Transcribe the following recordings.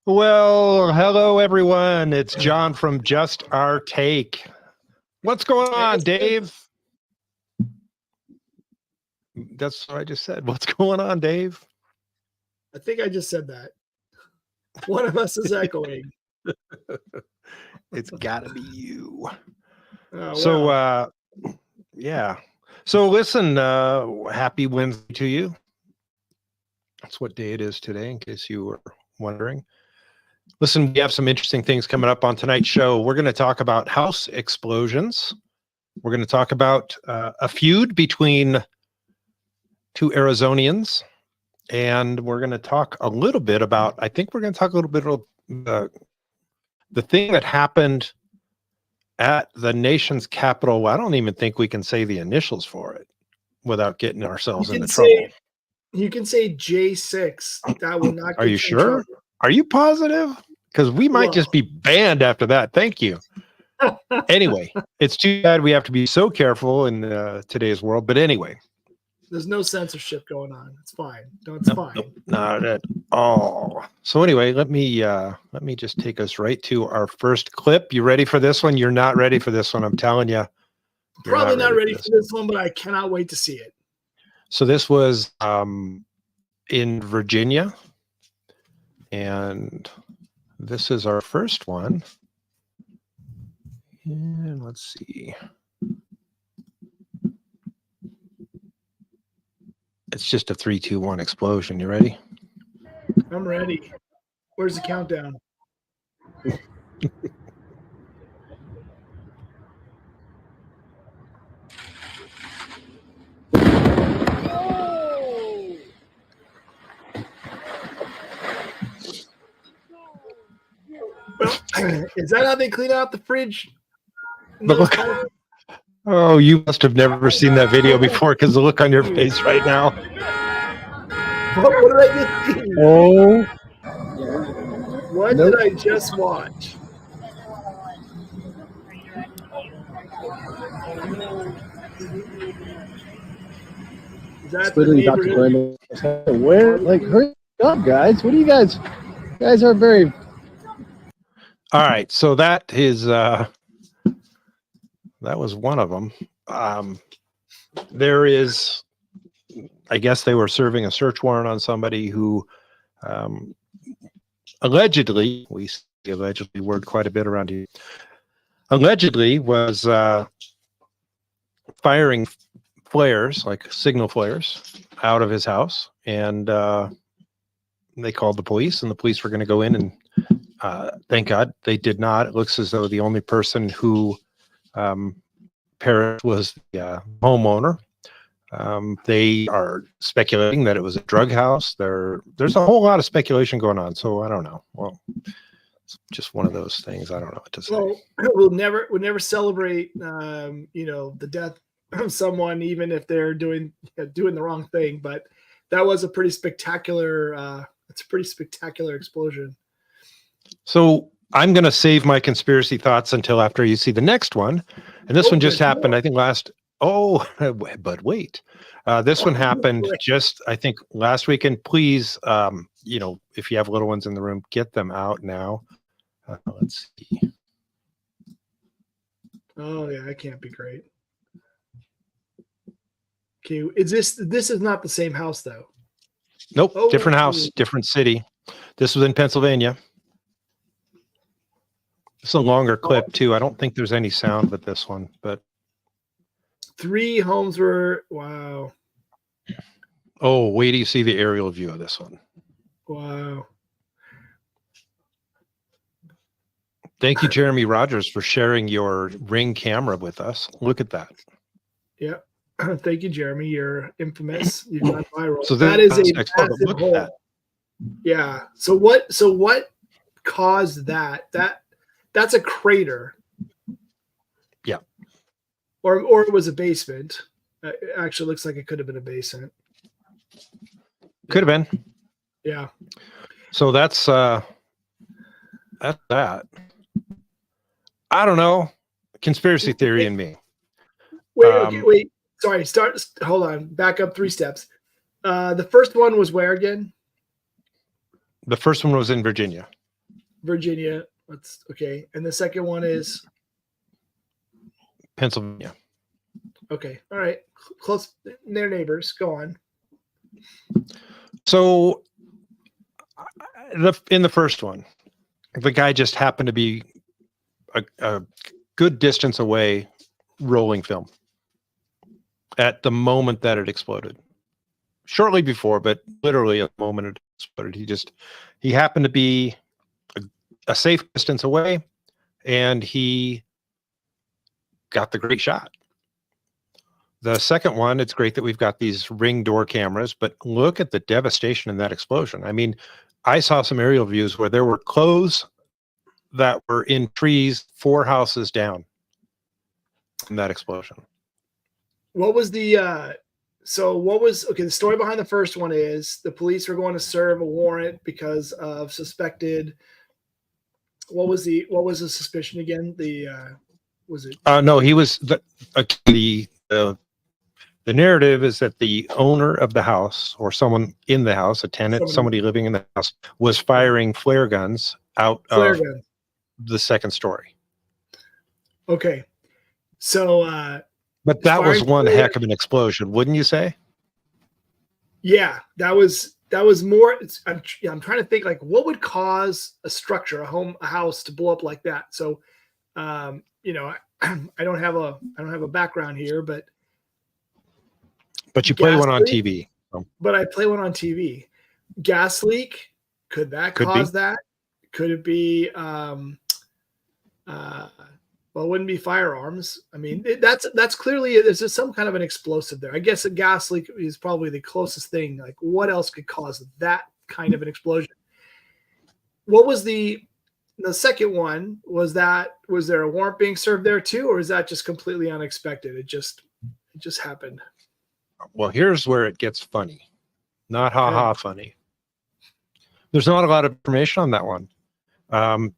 Well, hello everyone. It's John from Just Our Take. What's going on, Dave? That's what I just said. What's going on, Dave? I think I just said that. One of us is echoing. It's got to be you. Oh, yeah. So listen, happy Wednesday to you. That's what day it is today, in case you were wondering. Listen, we have some interesting things coming up on tonight's show. We're going to talk about house explosions. We're going to talk about a feud between two Arizonians. And we're going to talk a little bit about, I think we're going to talk a little bit of the thing that happened at the nation's capital. I don't even think we can say the initials for it without getting ourselves into trouble. You can say J6. That will not. Are you sure? Are you positive? Because we might just be banned after that. Thank you. Anyway, it's too bad we have to be so careful in today's world. But anyway. There's no censorship going on. It's fine. No, it's fine. Nope, not at all. So anyway, let me just take us right to our first clip. You ready for this one? You're not ready for this one. I'm telling you. Probably not ready for this one, but I cannot wait to see it. So this was in Virginia, and this is our first one. And let's see. It's just a 3, 2, 1 explosion. You ready? I'm ready. Where's the countdown? Is that how they clean out the fridge? Oh, you must have never seen that video before because the look on your face right now. What did I just see? Oh. What did I just watch? Is that literally Dr. Brandon. Where, like, hurry up, guys. What do you guys are very... All right, so that is that was one of them. There is, I guess they were serving a search warrant on somebody who allegedly, we see allegedly word quite a bit around here, allegedly was firing flares, like signal flares, out of his house. And they called the police, and the police were going to go in and thank God they did not. It looks as though the only person who perished was the homeowner. They are speculating that it was a drug house. There's a whole lot of speculation going on, so I don't know. Well, it's just one of those things. I don't know what to say. Well, we'll never celebrate, the death of someone, even if they're doing the wrong thing. But that was a pretty spectacular. It's a pretty spectacular explosion. So I'm going to save my conspiracy thoughts until after you see the next one. And this one just happened, I think, but wait. This one happened just, I think, last weekend. Please, if you have little ones in the room, get them out now. Let's see. Oh, yeah, that can't be great. Okay, this is not the same house, though? Nope, different house, different city. This was in Pennsylvania. It's a longer clip too. I don't think there's any sound with this one, but 3 homes were, wow. Oh, wait till you see the aerial view of this one. Wow. Thank you, Jeremy Rogers, for sharing your Ring camera with us. Look at that. Yeah. Thank you, Jeremy. You're infamous. You've gone viral. So that is a massive hole. That. Yeah. So what caused that? That's a crater. Yeah. Or it was a basement. It actually looks like it could have been a basement. Could have been. Yeah. So that's that. I don't know. Conspiracy theory in me. Wait. Sorry. Hold on. Back up 3 steps. The first one was where again? The first one was in Virginia. Virginia. That's okay. And the second one is Pennsylvania. okay. All right. Close. They're neighbors. Go on. So in the first one, the guy just happened to be a good distance away rolling film at the moment that it exploded. Shortly before, but literally at the moment it exploded. He happened to be a safe distance away, and he got the great shot. The second one, it's great that we've got these Ring door cameras, but look at the devastation in that explosion. I mean, I saw some aerial views where there were clothes that were in trees 4 houses down in that explosion. What was the the story behind the first one is the police were going to serve a warrant because of suspected. What was the suspicion again? Was it? No, he was the narrative is that the owner of the house or someone in the house, a tenant, somebody living in the house, was firing flare guns out of the second story. Okay. So, but that was one heck of an explosion, wouldn't you say? Yeah, that was more. I'm trying to think like what would cause a structure, a house to blow up like that. So, I don't have a background here, but you play one on TV. But I play one on TV. Gas leak, could that cause that? Could it be? Well, it wouldn't be firearms. I mean, that's clearly there's just some kind of an explosive there. I guess a gas leak is probably the closest thing. Like, what else could cause that kind of an explosion? What was the second one? Was there a warrant being served there too, or is that just completely unexpected? It just happened. Well, here's where it gets funny, not funny. There's not a lot of information on that one.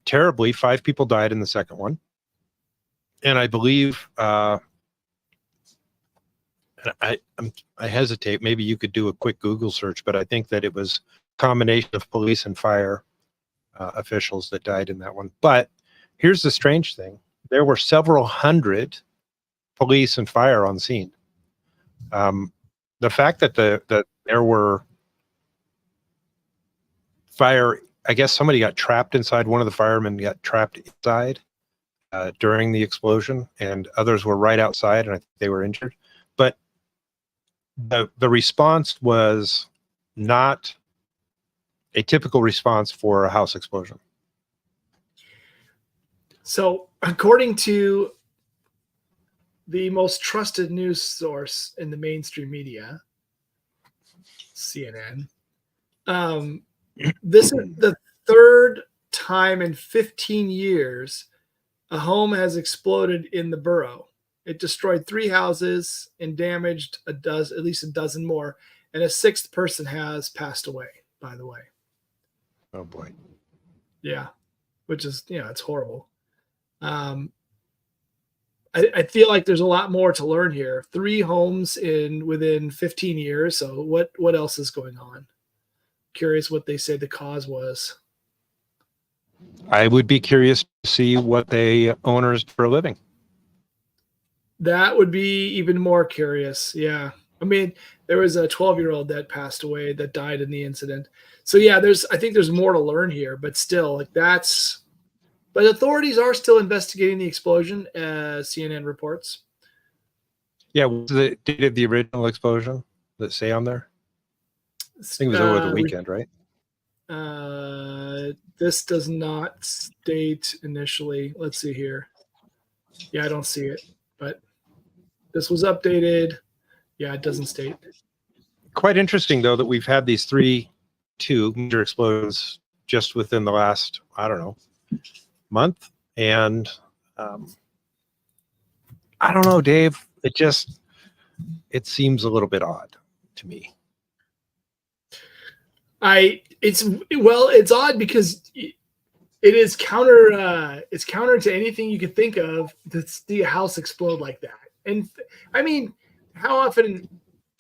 Terribly, 5 people died in the second one. And I believe, I hesitate, maybe you could do a quick Google search, but I think that it was a combination of police and fire officials that died in that one. But here's the strange thing. There were several hundred police and fire on scene. The fact that there were fire, I guess somebody got trapped inside, one of the firemen got trapped inside during the explosion, and others were right outside, and I think they were injured. But the response was not a typical response for a house explosion. So, according to the most trusted news source in the mainstream media, CNN, this is the third time in 15 years a home has exploded in the borough. It destroyed 3 houses and damaged at least a dozen more, and a 6th person has passed away, by the way. Oh boy. Yeah, which is, it's horrible. I feel like there's a lot more to learn here. 3 homes within 15 years. So what else is going on? Curious what they say the cause was. I would be curious to see what they owners for a living. That would be even more curious. Yeah. I mean, there was a 12-year-old that passed away that died in the incident. So yeah, I think there's more to learn here, but still but authorities are still investigating the explosion, as CNN reports. Yeah. What's the date of the original explosion that say on there? I think it was over the weekend, right? This does not state initially. Let's see here. Yeah, I don't see it, but this was updated. Yeah, it doesn't state. Quite interesting, though, that we've had these 2 major explosions just within the last, I don't know, month. And I don't know, Dave, it seems a little bit odd to me. It's odd because it is it's counter to anything you could think of to see a house explode like that. And I mean, how often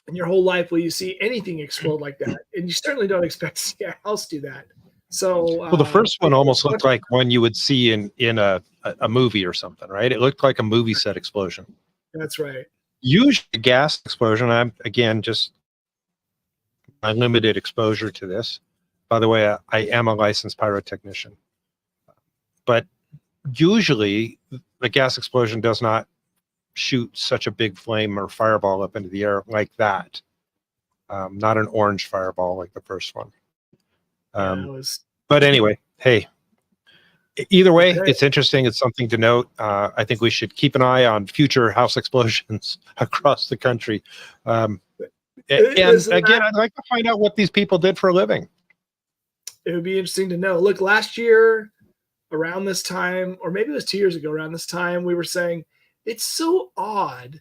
in your whole life will you see anything explode like that? And you certainly don't expect to see a house do that. So Well, the first one almost looked like one you would see in a movie or something, right? It looked like a movie set explosion. That's right. Usually a gas explosion. I'm again just my limited exposure to this. By the way, I am a licensed pyrotechnician, but usually the gas explosion does not shoot such a big flame or fireball up into the air like that. Not an orange fireball like the first one. But anyway, hey, either way, it's interesting. It's something to note. I think we should keep an eye on future house explosions across the country. And again, I'd like to find out what these people did for a living. It would be interesting to know. Look, last year around this time, or maybe it was 2 years ago around this time, we were saying it's so odd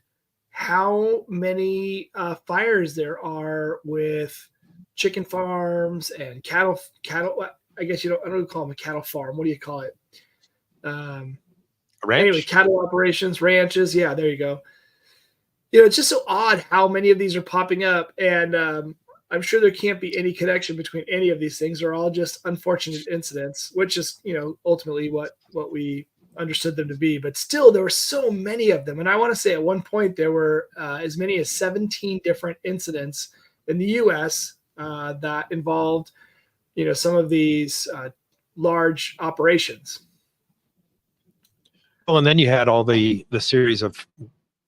how many fires there are with chicken farms and cattle. I guess I don't call them a cattle farm. What do you call it? Ranch? Anyway, cattle operations, ranches. Yeah, there you go. It's just so odd how many of these are popping up. And I'm sure there can't be any connection between any of these things. They're all just unfortunate incidents, which is, ultimately what we understood them to be. But still, there were so many of them. And I want to say at one point there were as many as 17 different incidents in the U.S. That involved, some of these large operations. Well, and then you had all the series of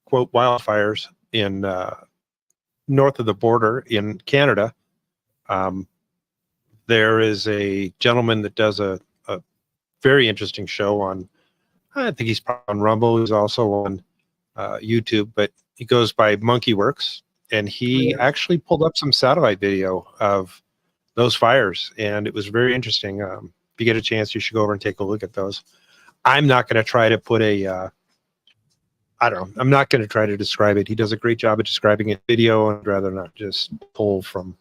quote wildfires in north of the border in Canada. There is a gentleman that does a very interesting show on, I think he's probably on Rumble. He's also on YouTube, but he goes by Monkey Works, and he actually pulled up some satellite video of those fires, and it was very interesting. If you get a chance, you should go over and take a look at those. I'm not going to try to put I'm not going to try to describe it. He does a great job of describing it in video, and I'd rather not just pull from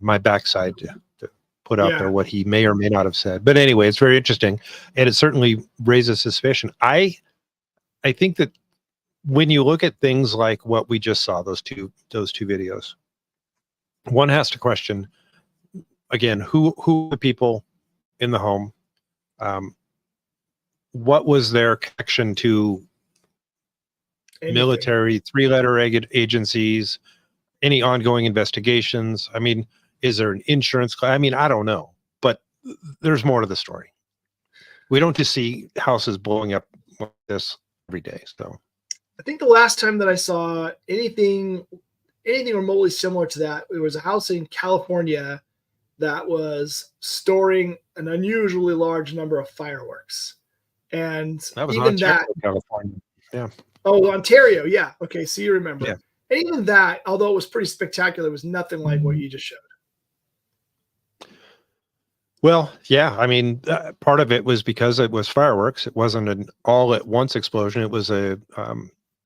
my backside to put out there what he may or may not have said. But anyway, it's very interesting, and it certainly raises suspicion. I think that when you look at things like what we just saw, those two videos, one has to question again who are the people in the home. What was their connection to military, three-letter agencies, any ongoing investigations? I mean, is there an insurance claim? I mean, I don't know, but there's more to the story. We don't just see houses blowing up like this every day. So I think the last time that I saw anything remotely similar to that, it was a house in California that was storing an unusually large number of fireworks. And that was even Ontario, that, California. Yeah. Oh, Ontario. Yeah. Okay. So you remember. Yeah. And even that, although it was pretty spectacular, was nothing like what you just showed. Well, yeah. I mean, part of it was because it was fireworks. It wasn't an all-at-once explosion. It was an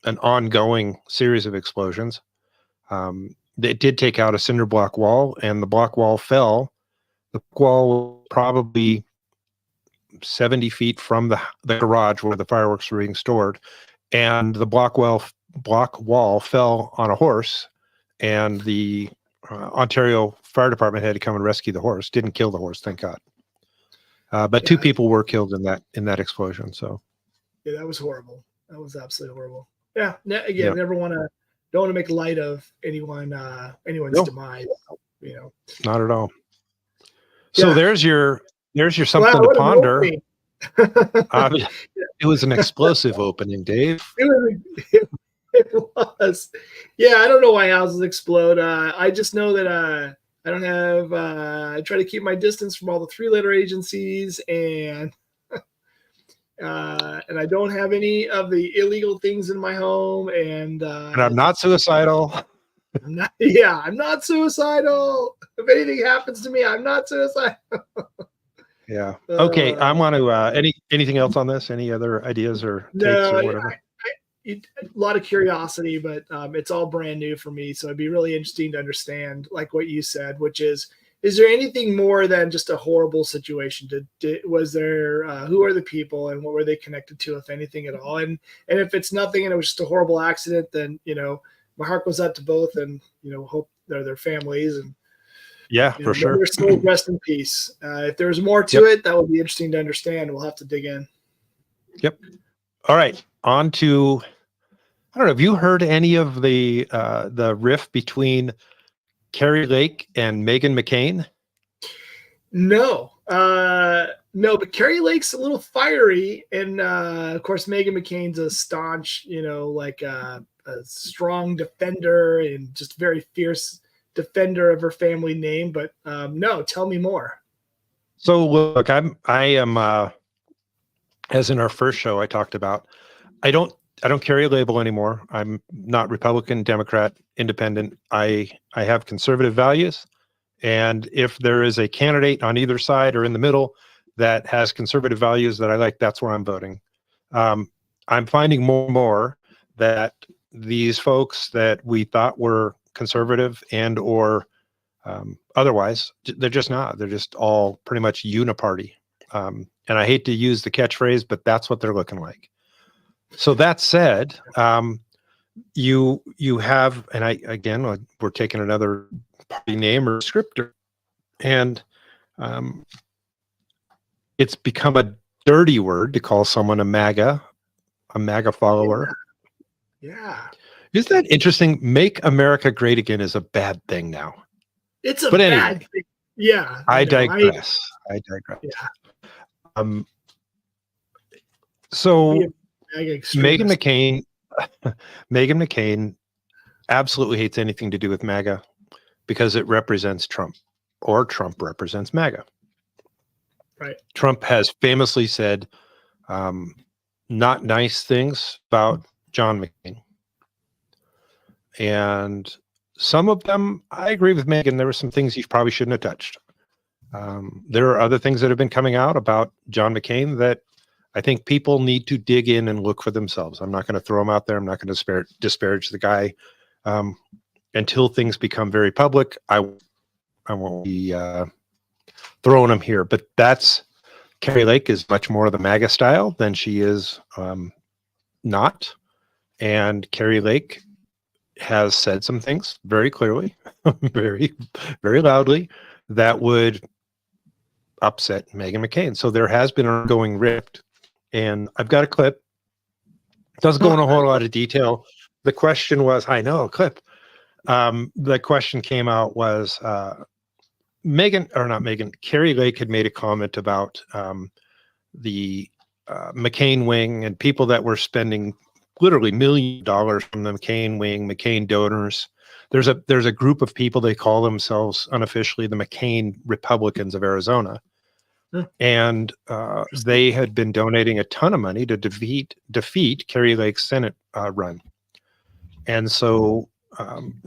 ongoing series of explosions. It did take out a cinder block wall, and the block wall fell. The wall was probably 70 feet from the garage where the fireworks were being stored, and the block wall fell on a horse, and the Ontario Fire Department had to come and rescue the horse. Didn't kill the horse, thank God. But two people were killed in that explosion. So yeah, that was horrible. That was absolutely horrible. Yeah. Again, don't want to make light of anyone's demise. Not at all. So there's your something to ponder. It was an explosive opening, Dave. It was. Yeah, I don't know why houses explode. I just know that I don't have. I try to keep my distance from all the three-letter agencies, and I don't have any of the illegal things in my home. And I'm not suicidal. I'm not suicidal. If anything happens to me, I'm not suicidal. Yeah. Okay. I want to. Anything else on this? Any other ideas or takes or whatever? A lot of curiosity, but it's all brand new for me. So it'd be really interesting to understand, like what you said, which is there anything more than just a horrible situation? Was there, who are the people and what were they connected to, if anything at all? And if it's nothing and it was just a horrible accident, then, my heart goes out to both, and, hope they're their families. And Yeah, You for know, sure. their soul rest in peace. If there's more to it, that would be interesting to understand. We'll have to dig in. Yep. All right. On to, I don't know. Have you heard any of the riff between Carrie Lake and Meghan McCain? No, no, but Carrie Lake's a little fiery, and of course Meghan McCain's a staunch, like a strong defender and just very fierce defender of her family name. But no, tell me more. So look, I am as in our first show I talked about, I don't carry a label anymore. I'm not Republican, Democrat, Independent. I have conservative values. And if there is a candidate on either side or in the middle that has conservative values that I like, that's where I'm voting. I'm finding more and more that these folks that we thought were conservative and or otherwise, they're just not. They're just all pretty much uniparty. And I hate to use the catchphrase, but that's what they're looking like. So that said, you have, and we're taking another party name or descriptor, and it's become a dirty word to call someone a MAGA follower. Yeah. Isn't that interesting? Make America great again is a bad thing now. It's a But bad anyway, thing. Yeah. I digress. Yeah. So Meghan McCain absolutely hates anything to do with MAGA because it represents Trump, or Trump represents MAGA. Right. Trump has famously said not nice things about John McCain. And some of them, I agree with Megan, there were some things he probably shouldn't have touched. There are other things that have been coming out about John McCain that I think people need to dig in and look for themselves. I'm not going to throw him out there. I'm not going to disparage the guy. Until things become very public, I won't be throwing him here. But Carrie Lake is much more of the MAGA style than she is not. And Carrie Lake has said some things very clearly, very, very loudly, that would upset Meghan McCain. So there has been an ongoing rift. And I've got a clip. It doesn't go in a whole lot of detail. The question was, I know, a clip. The question came out was, Carrie Lake had made a comment about the McCain wing and people that were spending literally $millions of dollars from the McCain wing, McCain donors. There's a group of people, they call themselves unofficially the McCain Republicans of Arizona. And they had been donating a ton of money to defeat Carrie Lake's Senate run. And so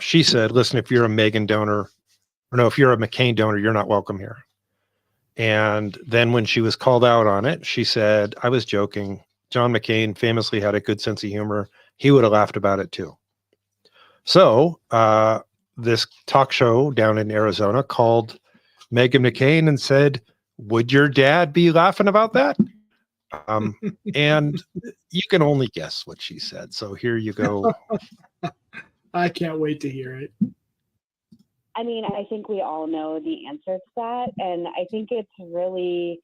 she said, listen, if you're a Meghan donor, if you're a McCain donor, you're not welcome here. And then when she was called out on it, she said, I was joking. John McCain famously had a good sense of humor. He would have laughed about it too. So this talk show down in Arizona called Meghan McCain and said, would your dad be laughing about that? And you can only guess what she said. So here you go. I can't wait to hear it. I mean, I think we all know the answer to that. And I think it's really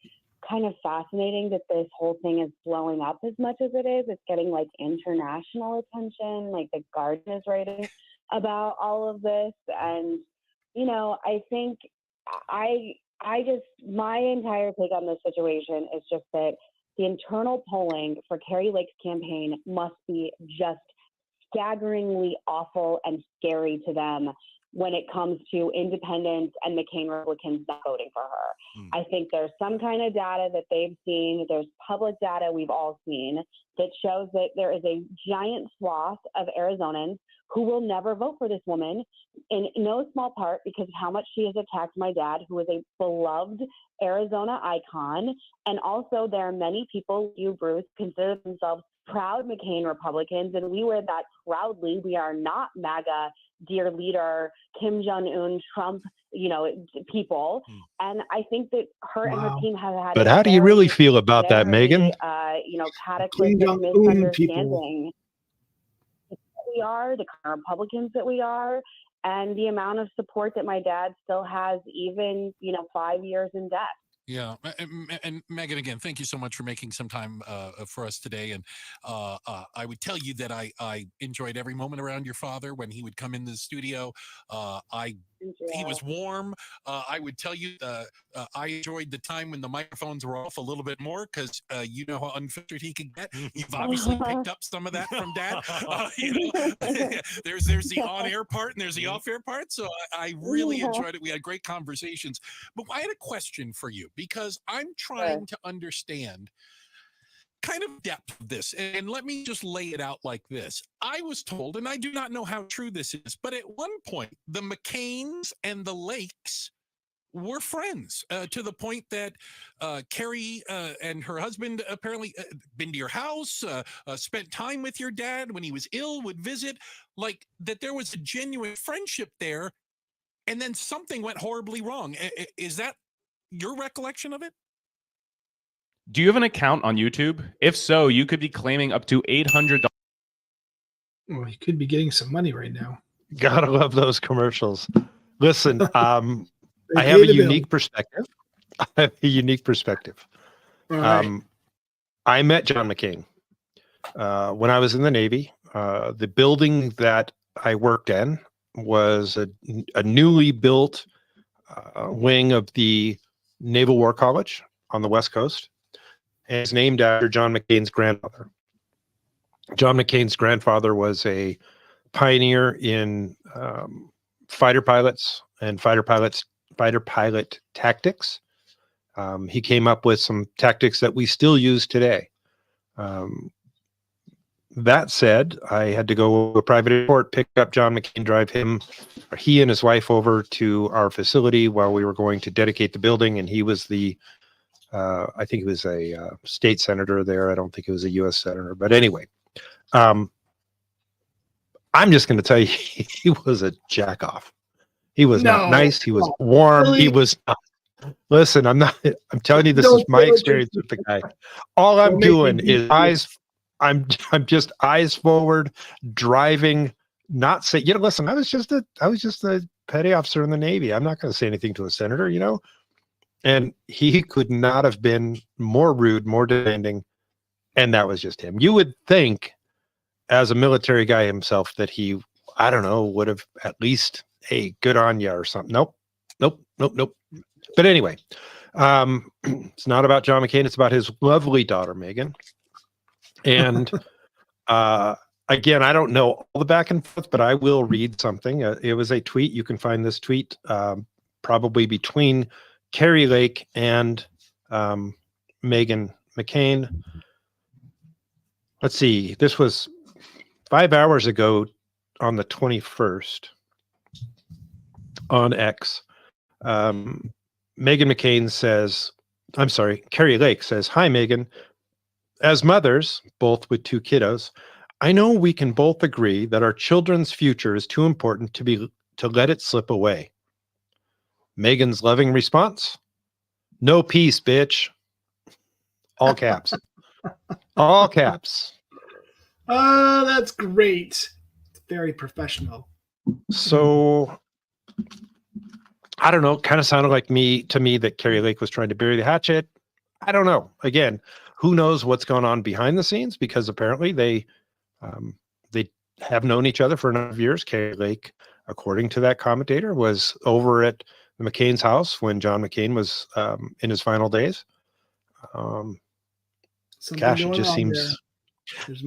kind of fascinating that this whole thing is blowing up as much as it is. It's getting like international attention, like the Guardian is writing about all of this. And, I think my entire take on this situation is just that the internal polling for Carrie Lake's campaign must be just staggeringly awful and scary to them when it comes to independents and McCain Republicans not voting for her. I think there's some kind of data that they've seen. There's public data we've all seen that shows that there is a giant swath of Arizonans who will never vote for this woman, in no small part because of how much she has attacked my dad, who is a beloved Arizona icon. And also there are many people, you, Bruce, consider themselves proud McCain Republicans, and we wear that proudly. We are not MAGA, dear leader, Kim Jong-un, Trump, people. And I think that her and her team have had. But how do you really feel about that, Megan? Cataclysmic misunderstanding. we are, the kind of Republicans that we are, and the amount of support that my dad still has, even, 5 years in debt. Yeah, and Megan, again, thank you so much for making some time for us today. And I would tell you that I enjoyed every moment around your father when he would come in the studio. He was warm. I would tell you I enjoyed the time when the microphones were off a little bit more, because you know how unfiltered he could get. You've obviously picked up some of that from Dad. There's the on-air part and there's the off-air part. So I really enjoyed it. We had great conversations. But I had a question for you, because I'm trying to understand kind of depth of this. And let me just lay it out like this. I was told, and I do not know how true this is, but at one point, the McCains and the Lakes were friends, to the point that Carrie and her husband apparently been to your house, spent time with your dad when he was ill, would visit, like that there was a genuine friendship there, and then something went horribly wrong. Is that your recollection of it? Do you have an account on YouTube? If so, you could be claiming up to $800. Well, you could be getting some money right now. Gotta love those commercials. Listen, I They have pay a the bill. unique perspective. I have a unique perspective. All right. I met John McCain when I was in the Navy. The building that I worked in was a newly built wing of the Naval War College on the West Coast. And it's named after John McCain's grandfather. John McCain's grandfather was a pioneer in fighter pilots and fighter pilot tactics. He came up with some tactics that we still use today. That said, I had to go to a private airport, pick up John McCain, drive he and his wife over to our facility while we were going to dedicate the building. And he was I think he was a state senator there. I don't think he was a U.S. senator. But anyway, I'm just going to tell you, he was a jack-off. He was not nice. He was warm. Really? He was not. Listen, I'm telling you, this is my experience with the guy. All I'm doing is I'm just eyes forward, driving, not say, listen, I was just a petty officer in the Navy. I'm not going to say anything to a senator, And he could not have been more rude, more demanding, and that was just him. You would think, as a military guy himself, that he, I don't know, would have at least, hey, good on ya or something. Nope. But anyway, it's not about John McCain. It's about his lovely daughter, Megan. And again, I don't know all the back and forth, but I will read something. It was a tweet. You can find this tweet probably between Carrie Lake and Megan McCain. Let's see. This was 5 hours ago on the 21st on X. Megan McCain says, I'm sorry, Carrie Lake says, "Hi, Megan. As mothers, both with 2 kiddos, I know we can both agree that our children's future is too important to let it slip away." Megan's loving response: "No peace, bitch." All caps. All caps. Oh, that's great. It's very professional. So, I don't know. Kind of sounded like to me that Carrie Lake was trying to bury the hatchet. I don't know. Again, who knows what's going on behind the scenes? Because apparently they have known each other for a number of years. Carrie Lake, according to that commentator, was over at the McCain's house when John McCain was in his final days. Gosh, it just seems,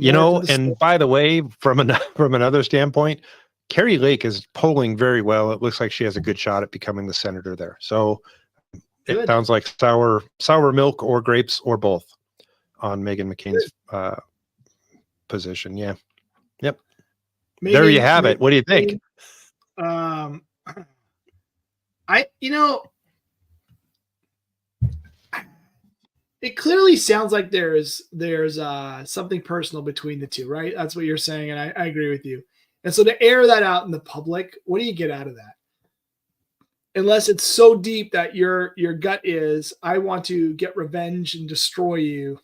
and by the way, from another standpoint, Carrie Lake is polling very well. It looks like she has a good shot at becoming the senator there. So it sounds like sour milk or grapes or both on Megan McCain's position. Yeah. Yep. There you have it. What do you think? It clearly sounds like there's something personal between the two, right? That's what you're saying, and I agree with you. And so to air that out in the public, what do you get out of that? Unless it's so deep that your gut is, I want to get revenge and destroy you.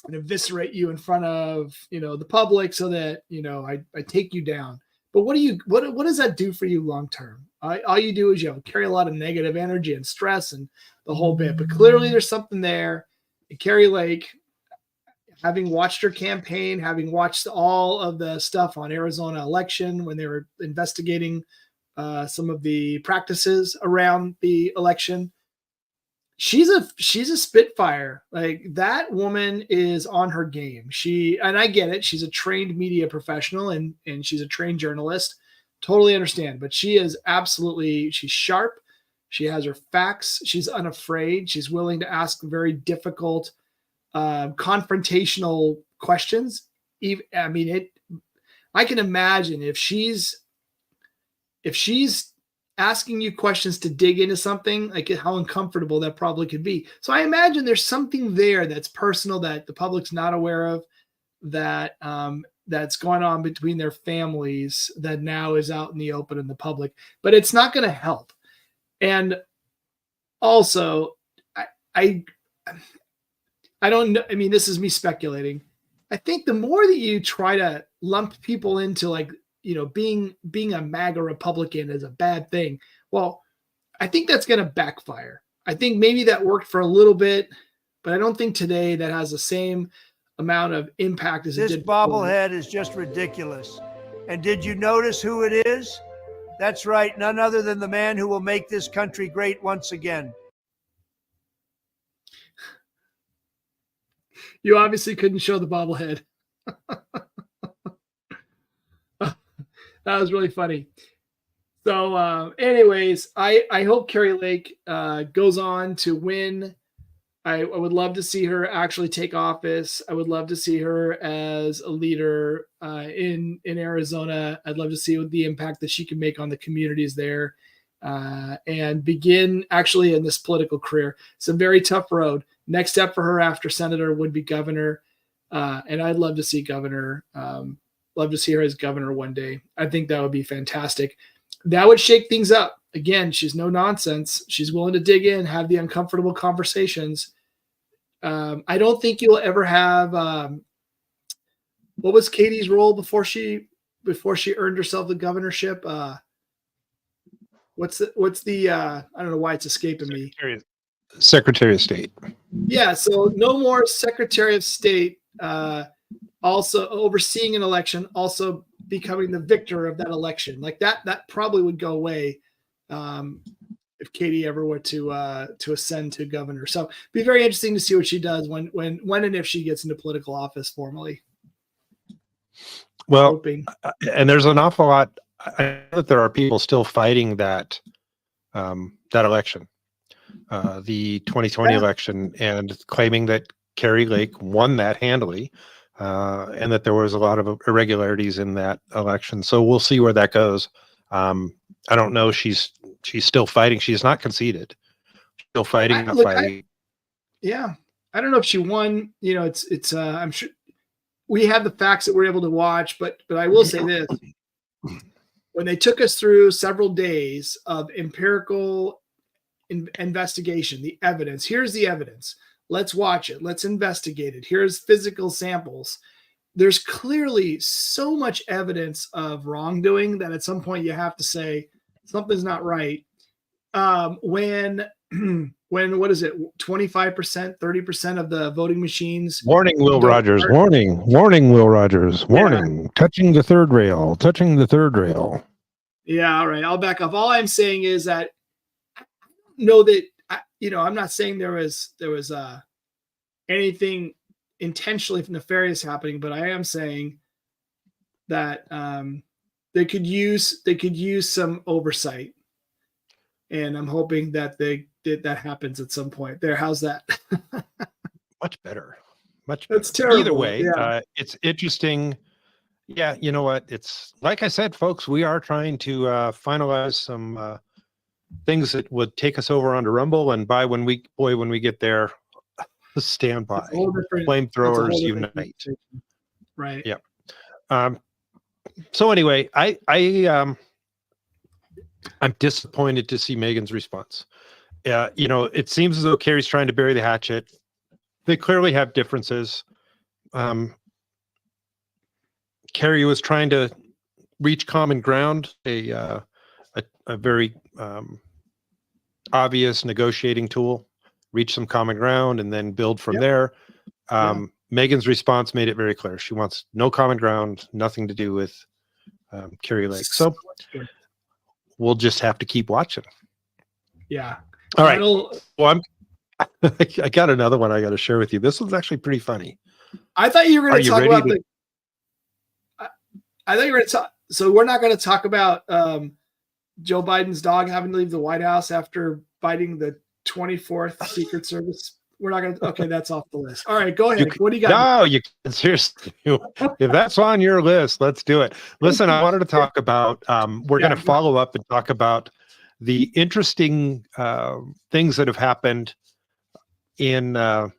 and eviscerate you in front of, the public so that, I take you down. But what does that do for you long term? All you do is carry a lot of negative energy and stress and the whole bit. But clearly there's something there. And Carrie Lake, having watched her campaign, having watched all of the stuff on Arizona election when they were investigating some of the practices around the election, she's a spitfire. Like, that woman is on her game. And I get it. She's a trained media professional and she's a trained journalist. Totally understand. But she's sharp. She has her facts. She's unafraid. She's willing to ask very difficult, confrontational questions. I can imagine if she's asking you questions to dig into something, like how uncomfortable that probably could be. So I imagine there's something there that's personal that the public's not aware of, that that's going on between their families that now is out in the open in the public, but it's not going to help. And also, I don't know. I mean, this is me speculating. I think the more that you try to lump people into, like, being a MAGA Republican is a bad thing, well, I think that's going to backfire. I think maybe that worked for a little bit, but I don't think today that has the same amount of impact as it did. This bobblehead is just ridiculous. And did you notice who it is? That's right, none other than the man who will make this country great once again. You obviously couldn't show the bobblehead. That was really funny. So anyways, I hope Carrie Lake goes on to win. I would love to see her actually take office. I would love to see her as a leader in Arizona. I'd love to see what the impact that she can make on the communities there and begin actually in this political career. It's a very tough road. Next step for her after senator would be governor. And I'd love to see governor. Love to see her as governor one day. I think that would be fantastic. That would shake things up. Again, she's no nonsense. She's willing to dig in, have the uncomfortable conversations. I don't think you'll ever have. What was Katie's role before she earned herself the governorship? What's the? I don't know why it's escaping me. Secretary of State. Yeah. So no more Secretary of State. Also overseeing an election, also becoming the victor of that election. Like that probably would go away if Katie ever were to ascend to governor. So it'd be very interesting to see what she does when and if she gets into political office formally. Well, and there's an awful lot. I know that there are people still fighting that election, the 2020 election, and claiming that Carrie Lake won that handily. And that there was a lot of irregularities in that election. So we'll see where that goes. I don't know. She's still fighting. She's not conceded. Still fighting, fighting. I don't know if she won. It's I'm sure we have the facts that we're able to watch, but I will say this. When they took us through several days of empirical investigation, the evidence, here's the evidence. Let's watch it. Let's investigate it. Here's physical samples. There's clearly so much evidence of wrongdoing that at some point you have to say something's not right. When what is it? 25%, 30% of the voting machines. Warning, Will Rogers. Warning, Will Rogers. Warning. Yeah. Touching the third rail. Yeah. All right. I'll back up. All I'm saying is that I don't know that. I'm not saying there was anything intentionally nefarious happening, but I am saying that they could use some oversight, and I'm hoping that that happens at some point. There, how's that? Much better. That's terrible. Either way, yeah. It's interesting. Yeah, you know what? It's like I said, folks. We are trying to finalize some. Things that would take us over onto Rumble, and when we get there, stand by. Flamethrowers unite. Right. Yeah. So anyway, I'm disappointed to see Megan's response. It seems as though Carrie's trying to bury the hatchet. They clearly have differences. Kerry was trying to reach common ground, a very obvious negotiating tool, reach some common ground, and then build from there. Megan's response made it very clear. She wants no common ground, nothing to do with Kerry Lake. So we'll just have to keep watching. Yeah. All right. Well, I got another one I got to share with you. This one's actually pretty funny. I thought you were going to talk about I thought you were going to talk. So we're not going to talk about Joe Biden's dog having to leave the White House after biting the 24th Secret Service. We're not going to. Okay, that's off the list. All right, go ahead. What do you got? No, you seriously. If that's on your list, let's do it. Listen, I wanted to talk about. We're going to follow up and talk about the interesting things that have happened in. I'll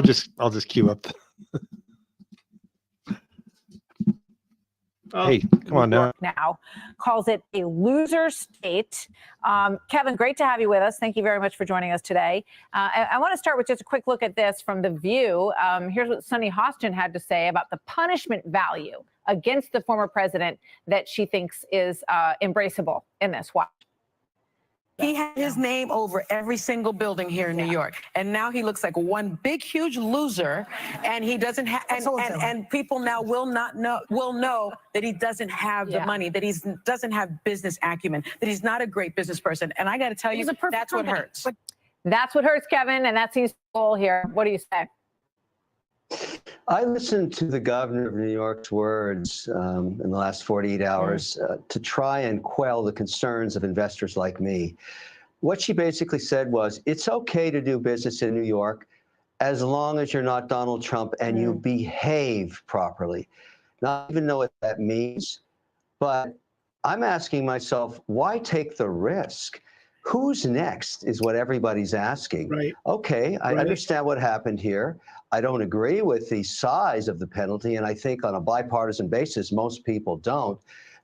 just cue up. Hey, come on now. Now calls it a loser state. Kevin, great to have you with us. Thank you very much for joining us today. I want to start with just a quick look at this from The View. Here's what Sunny Hostin had to say about the punishment value against the former president that she thinks is embraceable in this. Watch. He had his name over every single building here in New York, and now he looks like one big, huge loser. And he doesn't have, and people now will know that he doesn't have the money, that he doesn't have business acumen, that he's not a great business person. And I got to tell you, that's what hurts. That's what hurts, Kevin, and that seems cool here. What do you say? I listened to the governor of New York's words in the last 48 hours to try and quell the concerns of investors like me. What she basically said was, it's okay to do business in New York as long as you're not Donald Trump and you behave properly. Now, I don't even know what that means, but I'm asking myself, why take the risk? Who's next is what everybody's asking. Right. Okay, I understand what happened here. I don't agree with the size of the penalty, and I think on a bipartisan basis, most people don't.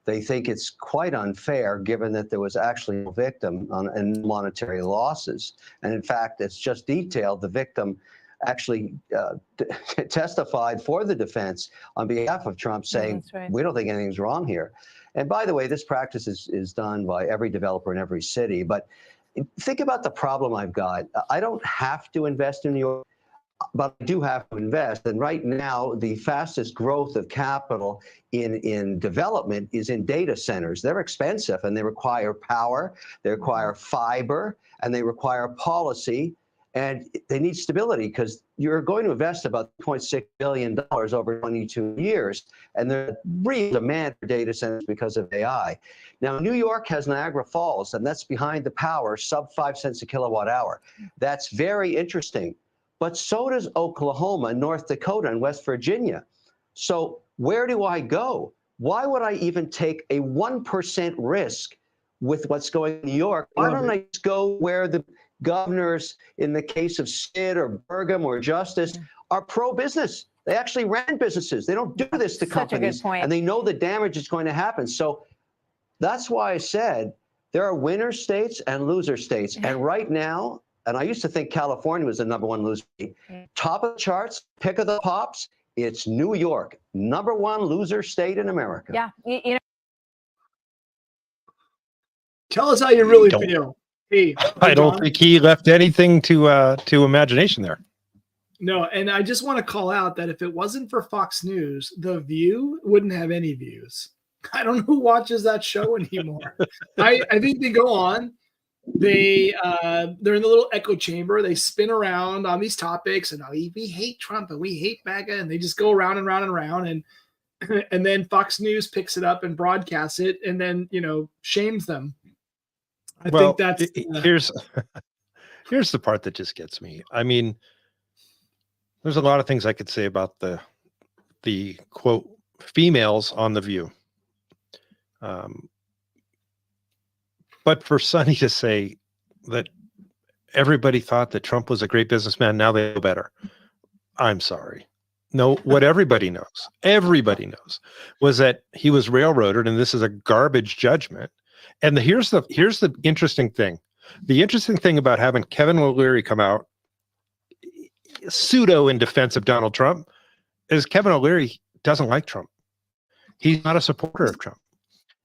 They think it's quite unfair given that there was actually no victim and monetary losses. And in fact, it's just detailed. The victim actually testified for the defense on behalf of Trump saying, we don't think anything's wrong here. And by the way, this practice is done by every developer in every city. But think about the problem I've got. I don't have to invest in New York, but I do have to invest. And right now, the fastest growth of capital in development is in data centers. They're expensive and they require power, they require fiber, and they require policy. And they need stability because you're going to invest about $2.6 billion over 22 years. And there's real demand for data centers because of AI. Now, New York has Niagara Falls, and that's behind the power, sub 5 cents a kilowatt hour. That's very interesting. But so does Oklahoma, North Dakota, and West Virginia. So where do I go? Why would I even take a 1% risk with what's going on in New York? Why don't I just go where the governors, in the case of Sid or Burgum or Justice, are pro-business? They actually ran businesses. They don't do this to companies, and they know the damage is going to happen. So that's why I said there are winner states and loser states. And right now, and I used to think California was the #1 loser state. Top of the charts, pick of the pops, it's New York, #1 loser state in America. Yeah, you know. Tell us how you really feel. Hey, I don't think he left anything to imagination there. No, and I just want to call out that if it wasn't for Fox News, The View wouldn't have any views. I don't know who watches that show anymore. I think they go on. They're in the little echo chamber. They spin around on these topics, and we hate Trump and we hate MAGA, and they just go around and round and round, and then Fox News picks it up and broadcasts it, and then shames them. I think that's here's the part that just gets me. I mean, there's a lot of things I could say about the quote females on The View. But for Sunny to say that everybody thought that Trump was a great businessman, now they know better. I'm sorry. No, what everybody knows was that he was railroaded, and this is a garbage judgment. And here's the interesting thing. The interesting thing about having Kevin O'Leary come out pseudo in defense of Donald Trump is Kevin O'Leary doesn't like Trump. He's not a supporter of Trump.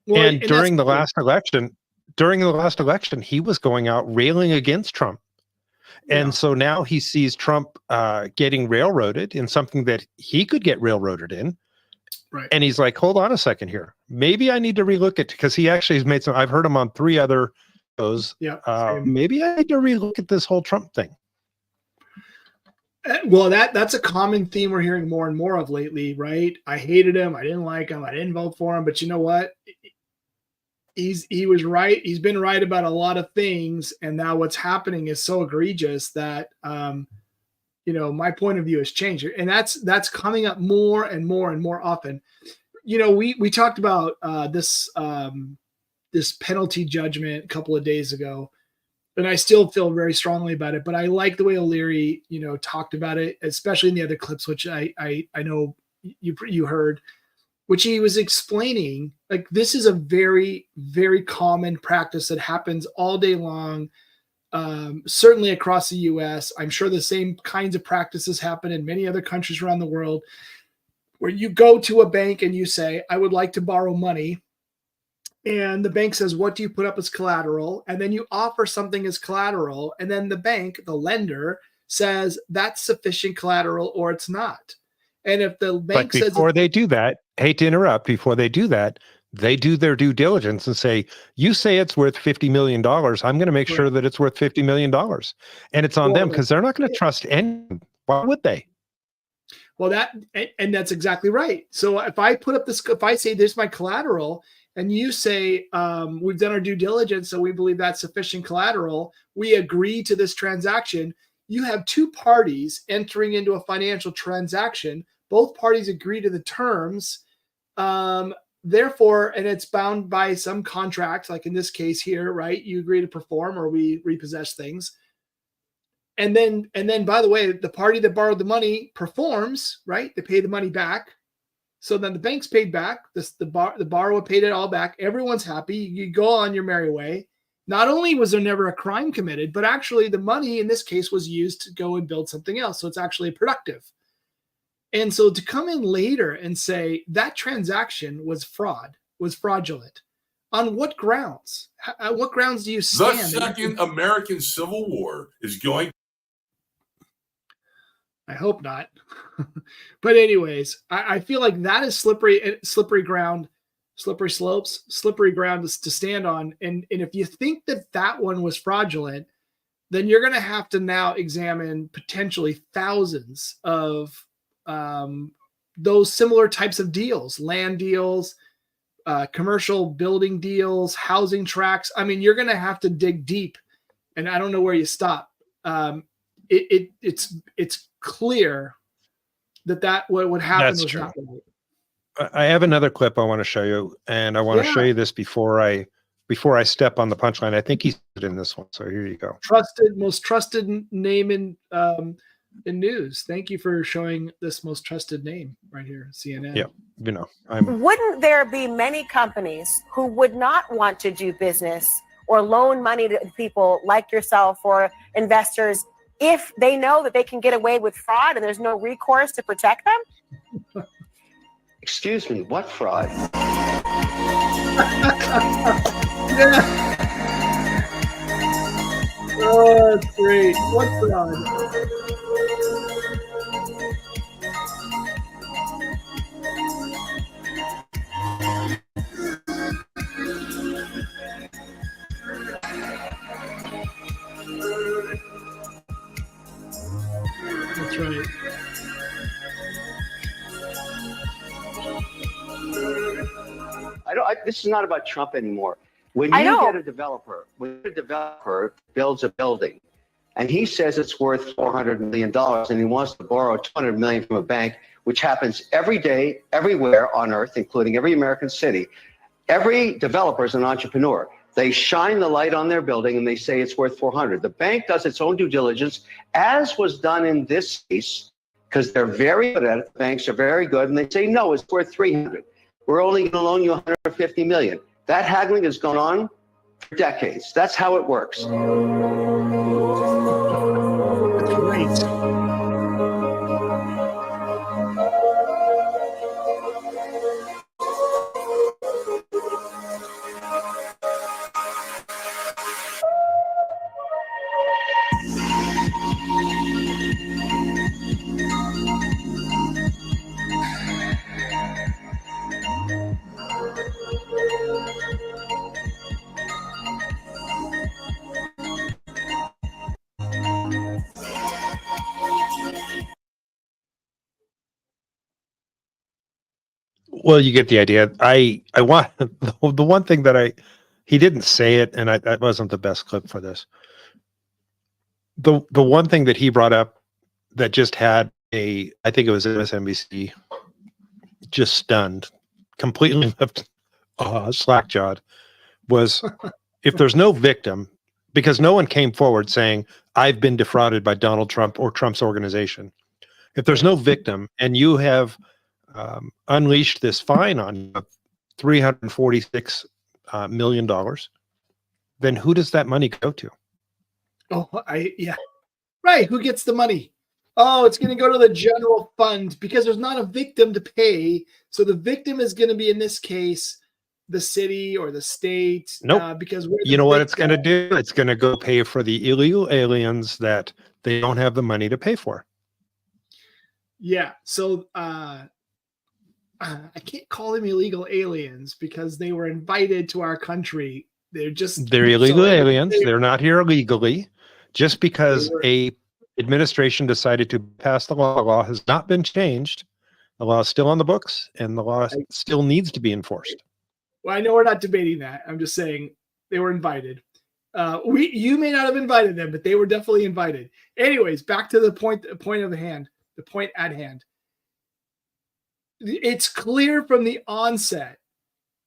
Well, and during the that's- last election, he was going out railing against Trump. And so now he sees Trump getting railroaded in something that he could get railroaded in. Right. And he's like, hold on a second here. Maybe I need to relook it, because he actually has made some, I've heard him on 3 other shows. Yeah. Maybe I need to relook at this whole Trump thing. Well, that's a common theme we're hearing more and more of lately, right? I hated him. I didn't like him. I didn't vote for him. But you know what? He was right. He's been right about a lot of things. And now what's happening is so egregious that, my point of view has changed. And that's coming up more and more and more often. We talked about this penalty judgment a couple of days ago, and I still feel very strongly about it, but I like the way O'Leary, talked about it, especially in the other clips, which I know you heard, which he was explaining, like, this is a very, very common practice that happens all day long, certainly across the US. I'm sure the same kinds of practices happen in many other countries around the world, where you go to a bank and you say, I would like to borrow money. And the bank says, what do you put up as collateral? And then you offer something as collateral. And then the bank, the lender, says that's sufficient collateral or it's not. And if the bank says, before they do that, hate to interrupt, before they do that, they do their due diligence and say, you say it's worth $50 million. I'm going to make sure that it's worth $50 million. And it's on them, because they're not going to trust anyone. Why would they? Well, that's exactly right. So if I put up this, if I say there's my collateral, and you say, we've done our due diligence, so we believe that's sufficient collateral, we agree to this transaction, you have 2 parties entering into a financial transaction. Both parties agree to the terms. Therefore, and it's bound by some contract, like in this case here, right? You agree to perform, or we repossess things. And then, by the way, the party that borrowed the money performs, right? They pay the money back. So then the bank's paid back. The borrower paid it all back. Everyone's happy. You go on your merry way. Not only was there never a crime committed, but actually the money in this case was used to go and build something else. So it's actually productive. And so to come in later and say that transaction was fraudulent, on what grounds? What grounds do you stand? The Second American Civil War is going. I hope not. But anyways, I feel like that is slippery ground, slippery slopes, slippery ground to stand on. And if you think that one was fraudulent, then you're going to have to now examine potentially thousands of those similar types of deals, land deals, commercial building deals, housing tracts. I mean, you're going to have to dig deep, and I don't know where you stop. It's clear that what would happen was not right. I have another clip I want to show you, and I want to show you this before I step on the punchline. I think he's in this one, so here you go. Most trusted name in news. Thank you for showing this most trusted name right here, CNN. Yeah, Wouldn't there be many companies who would not want to do business or loan money to people like yourself or investors if they know that they can get away with fraud and there's no recourse to protect them? Excuse me, what fraud? Oh, that's great. What fraud? That's right. This is not about Trump anymore. When you get a developer, builds a building, and he says it's worth $400 million, and he wants to borrow $200 million from a bank, which happens every day, everywhere on earth, including every American city. Every developer is an entrepreneur. They shine the light on their building and they say it's worth 400. The bank does its own due diligence, as was done in this case, because they're very good at it. The banks are very good, and they say, no, it's worth 300. We're only going to loan you 150 million. That haggling has gone on for decades. That's how it works. That's right. Well, you get the idea. I want the one thing that he didn't say it, and that wasn't the best clip for this. The one thing that he brought up that just had I think it was MSNBC, just stunned, completely left slack-jawed, was if there's no victim, because no one came forward saying, I've been defrauded by Donald Trump or Trump's organization. If there's no victim and you have unleashed this fine on $346 million, then who does that money go to? Oh, yeah. Right. Who gets the money? Oh, it's going to go to the general fund because there's not a victim to pay. So the victim is going to be, in this case, the city or the state. Nope. Because you know what it's going to do? It's going to go pay for the illegal aliens that they don't have the money to pay for. Yeah. So I can't call them illegal aliens because they were invited to our country. They're illegal aliens. They're not here illegally. Just because a administration decided to pass the law has not been changed. The law is still on the books, and the law still needs to be enforced. Well, I know we're not debating that. I'm just saying they were invited. You may not have invited them, but they were definitely invited. Anyways, back to the point at hand. It's clear from the onset,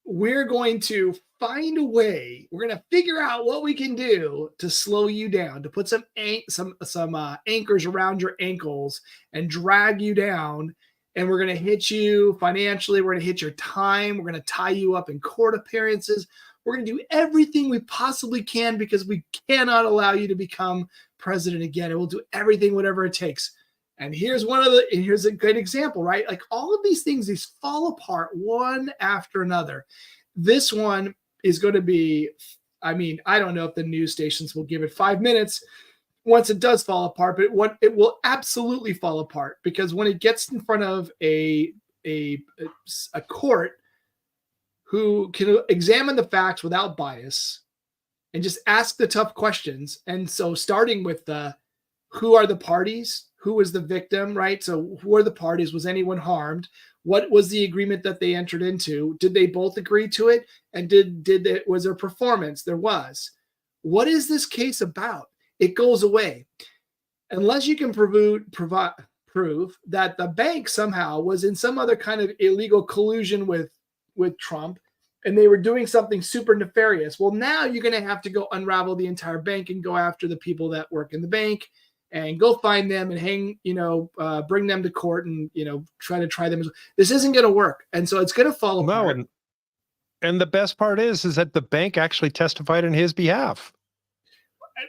we're going to find a way. We're going to figure out what we can do to slow you down, to put some anchors around your ankles and drag you down. And we're going to hit you financially. We're going to hit your time. We're going to tie you up in court appearances. We're going to do everything we possibly can because we cannot allow you to become president again. And we'll do everything, whatever it takes. And here's here's a good example, right? Like all of these things, these fall apart one after another. This one is going to be, I mean, I don't know if the news stations will give it 5 minutes once it does fall apart, but it will absolutely fall apart because when it gets in front of a court who can examine the facts without bias and just ask the tough questions. And so starting with who are the parties? Who was the victim, right? So who are the parties? Was anyone harmed? What was the agreement that they entered into? Did they both agree to it? And was there performance? There was. What is this case about? It goes away. Unless you can prove that the bank somehow was in some other kind of illegal collusion with Trump and they were doing something super nefarious. Well, now you're going to have to go unravel the entire bank and go after the people that work in the bank and go find them and bring them to court and, try them. This isn't going to work. And so it's going to fall apart. No, and the best part is that the bank actually testified in his behalf.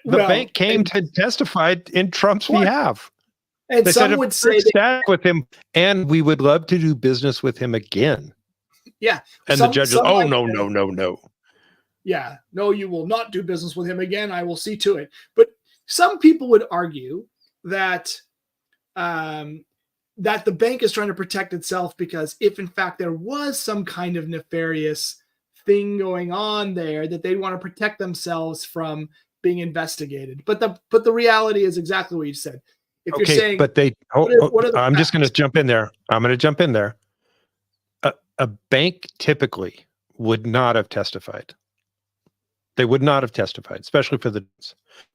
The bank came to testify in Trump's behalf. And some would say that with him, and we would love to do business with him again. Yeah. And the judge, no. Yeah. No, you will not do business with him again. I will see to it. But some people would argue that that the bank is trying to protect itself because if in fact there was some kind of nefarious thing going on there, that they want to protect themselves from being investigated. But the reality is exactly what you said. If you're saying, but I'm just going to jump in there. A bank typically would not have testified. They would not have testified, especially for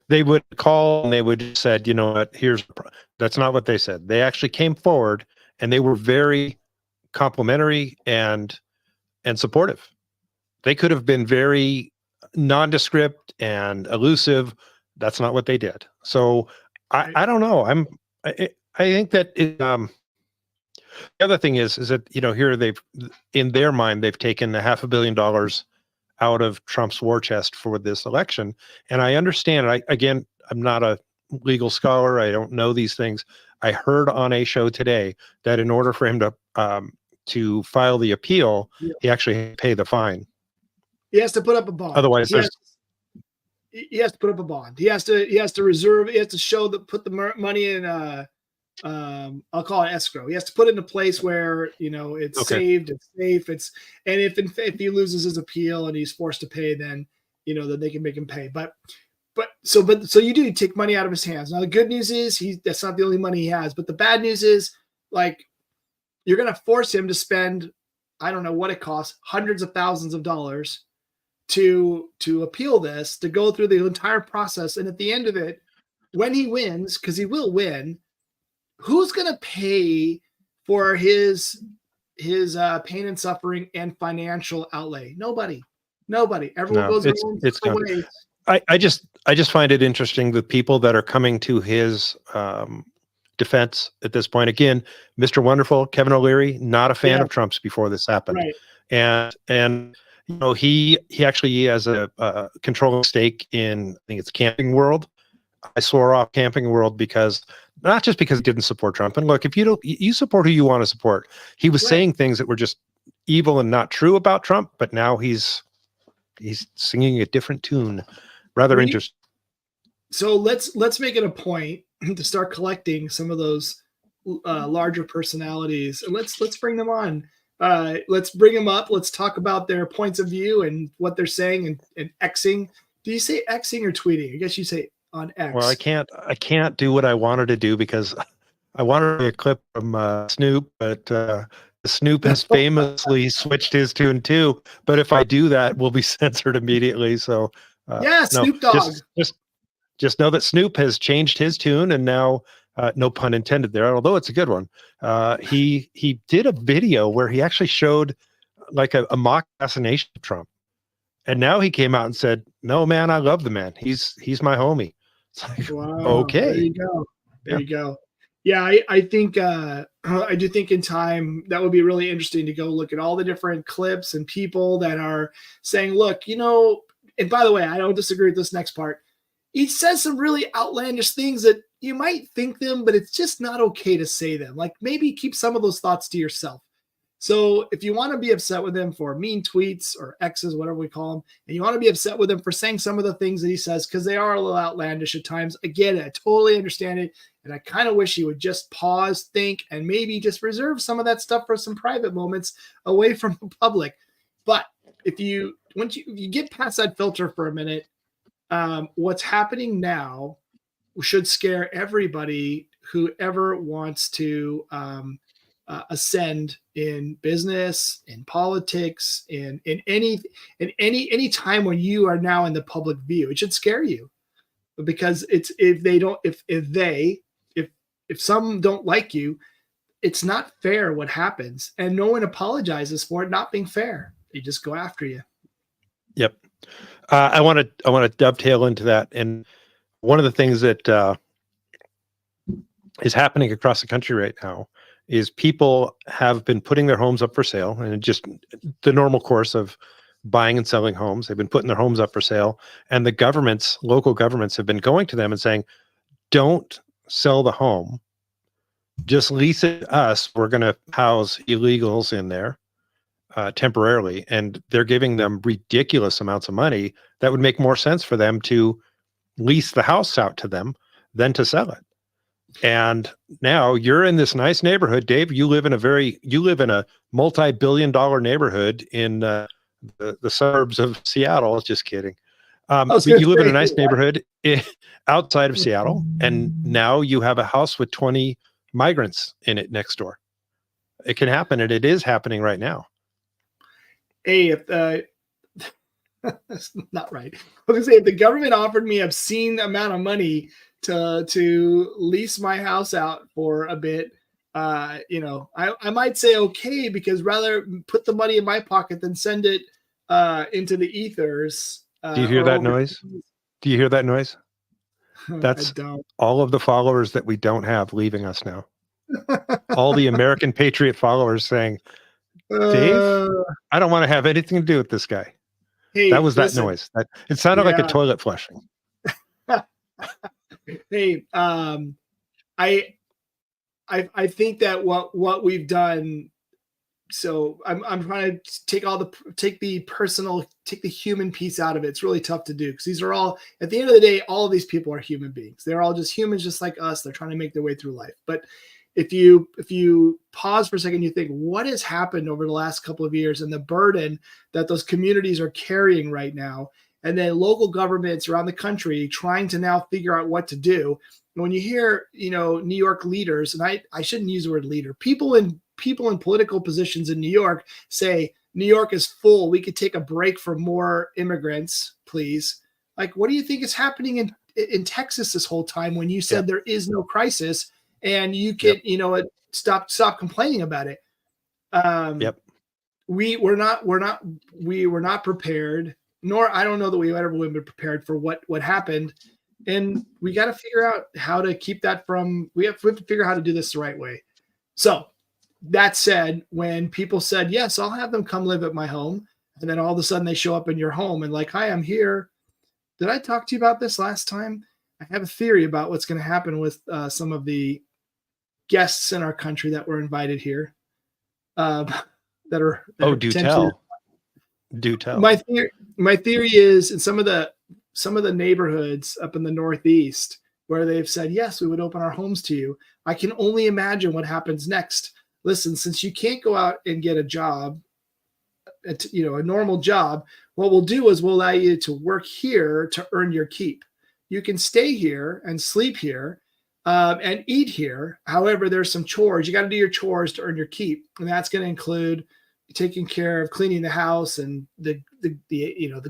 they would call and they would have said, you know what, that's not what they said. They actually came forward and they were very complimentary and supportive. They could have been very nondescript and elusive. That's not what they did. So I don't know. I think that the other thing is that, here in their mind, they've taken $500 million out of Trump's war chest for this election. And I understand, I'm not a legal scholar. I don't know these things. I heard on a show today that in order for him to file the appeal, he actually had to pay the fine. He has to put up a bond. Otherwise, he has to put up a bond. He has to reserve. He has to show put the money in. I'll call it escrow. He has to put it in a place where it's saved, it's safe. And if he loses his appeal and he's forced to pay, then then they can make him pay. But so you take money out of his hands. Now the good news is that's not the only money he has. But the bad news is you're going to force him to spend I don't know what it costs, hundreds of thousands of dollars to appeal this, to go through the entire process. And at the end of it, when he wins, because he will win, who's going to pay for his pain and suffering and financial outlay? Nobody. Everyone goes their own ways. I just find it interesting the people that are coming to his defense at this point. Again, Mr. Wonderful, Kevin O'Leary, not a fan of Trump's before this happened. Right. And you know, he actually has a controlling stake in, I think it's Camping World. I swore off Camping World because not just because he didn't support Trump. And look, if you don't, you support who you want to support. He was saying things that were just evil and not true about Trump, but now he's singing a different tune. Rather interesting. So let's make it a point to start collecting some of those larger personalities, and let's bring them on. Let's bring them up. Let's talk about their points of view and what they're saying and Xing. Do you say Xing or tweeting? I guess you say on X. Well, I can't do what I wanted to do because I wanted a clip from Snoop, but Snoop has famously switched his tune too. But if I do that, we'll be censored immediately. So Snoop Dogg. Just know that Snoop has changed his tune, and now no pun intended there, although it's a good one. He did a video where he actually showed like a mock assassination of Trump. And now he came out and said, "No, man, I love the man. He's my homie." It's like, wow, okay. There you go. There you go. Yeah, I think I do think in time that would be really interesting to go look at all the different clips and people that are saying, look, you know, and by the way, I don't disagree with this next part. He says some really outlandish things that you might think them, but it's just not okay to say them. Like maybe keep some of those thoughts to yourself. So if you want to be upset with him for mean tweets or X's, whatever we call them, and you want to be upset with him for saying some of the things that he says, because they are a little outlandish at times, again, I totally understand it. And I kind of wish he would just pause, think, and maybe just reserve some of that stuff for some private moments away from the public. But if you get past that filter for a minute, what's happening now should scare everybody who ever wants to ascend in business, in politics, in any time when you are now in the public view. It should scare you, because it's if some don't like you, it's not fair what happens, and no one apologizes for it not being fair. They just go after you. Yep. I want to dovetail into that, and one of the things that is happening across the country right now is people have been putting their homes up for sale, and just the normal course of buying and selling homes. They've been putting their homes up for sale, and the local governments have been going to them and saying, don't sell the home, just lease it to us. We're going to house illegals in there temporarily. And they're giving them ridiculous amounts of money that would make more sense for them to lease the house out to them than to sell it. And now you're in this nice neighborhood, Dave. You live in a multi-billion-dollar neighborhood in the suburbs of Seattle. Just kidding. But you live in a nice neighborhood outside of Seattle, and now you have a house with 20 migrants in it next door. It can happen, and it is happening right now. Hey, if that's not right. I was gonna say, if the government offered me obscene amount of money to lease my house out for a bit, I might say okay, because rather put the money in my pocket than send it into the ethers. Do you hear that noise? Do you hear that noise? That's all of the followers that we don't have leaving us now. All the American Patriot followers saying, Dave, I don't want to have anything to do with this guy. Hey, that was that noise. It sounded like a toilet flushing. Hey, I think that what we've done. So I'm trying to take the human piece out of it. It's really tough to do, because these are all, at the end of the day, all of these people are human beings. They're all just humans, just like us. They're trying to make their way through life. But if you pause for a second, you think, what has happened over the last couple of years, and the burden that those communities are carrying right now, and then local governments around the country trying to now figure out what to do. And when you hear, New York leaders, and I shouldn't use the word leader, people in people in political positions in New York say, New York is full, we could take a break for more immigrants, please. Like, what do you think is happening in Texas this whole time when you said there is no crisis and you can, stop complaining about it? We were not prepared, nor I don't know that we ever would have been prepared for what happened. And we got to figure out how to keep that from, we have to figure out how to do this the right way. So that said, when people said, yes, I'll have them come live at my home, and then all of a sudden they show up in your home and like, hi, I'm here. Did I talk to you about this last time? I have a theory about what's going to happen with some of the guests in our country that were invited here. Do tell. Do tell. My theory is in some of the neighborhoods up in the Northeast where they've said, yes, we would open our homes to you. I can only imagine what happens next. Listen, since you can't go out and get a job, a normal job, what we'll do is we'll allow you to work here to earn your keep. You can stay here and sleep here and eat here. However, there's some chores. You got to do your chores to earn your keep. And that's going to include taking care of cleaning the house and the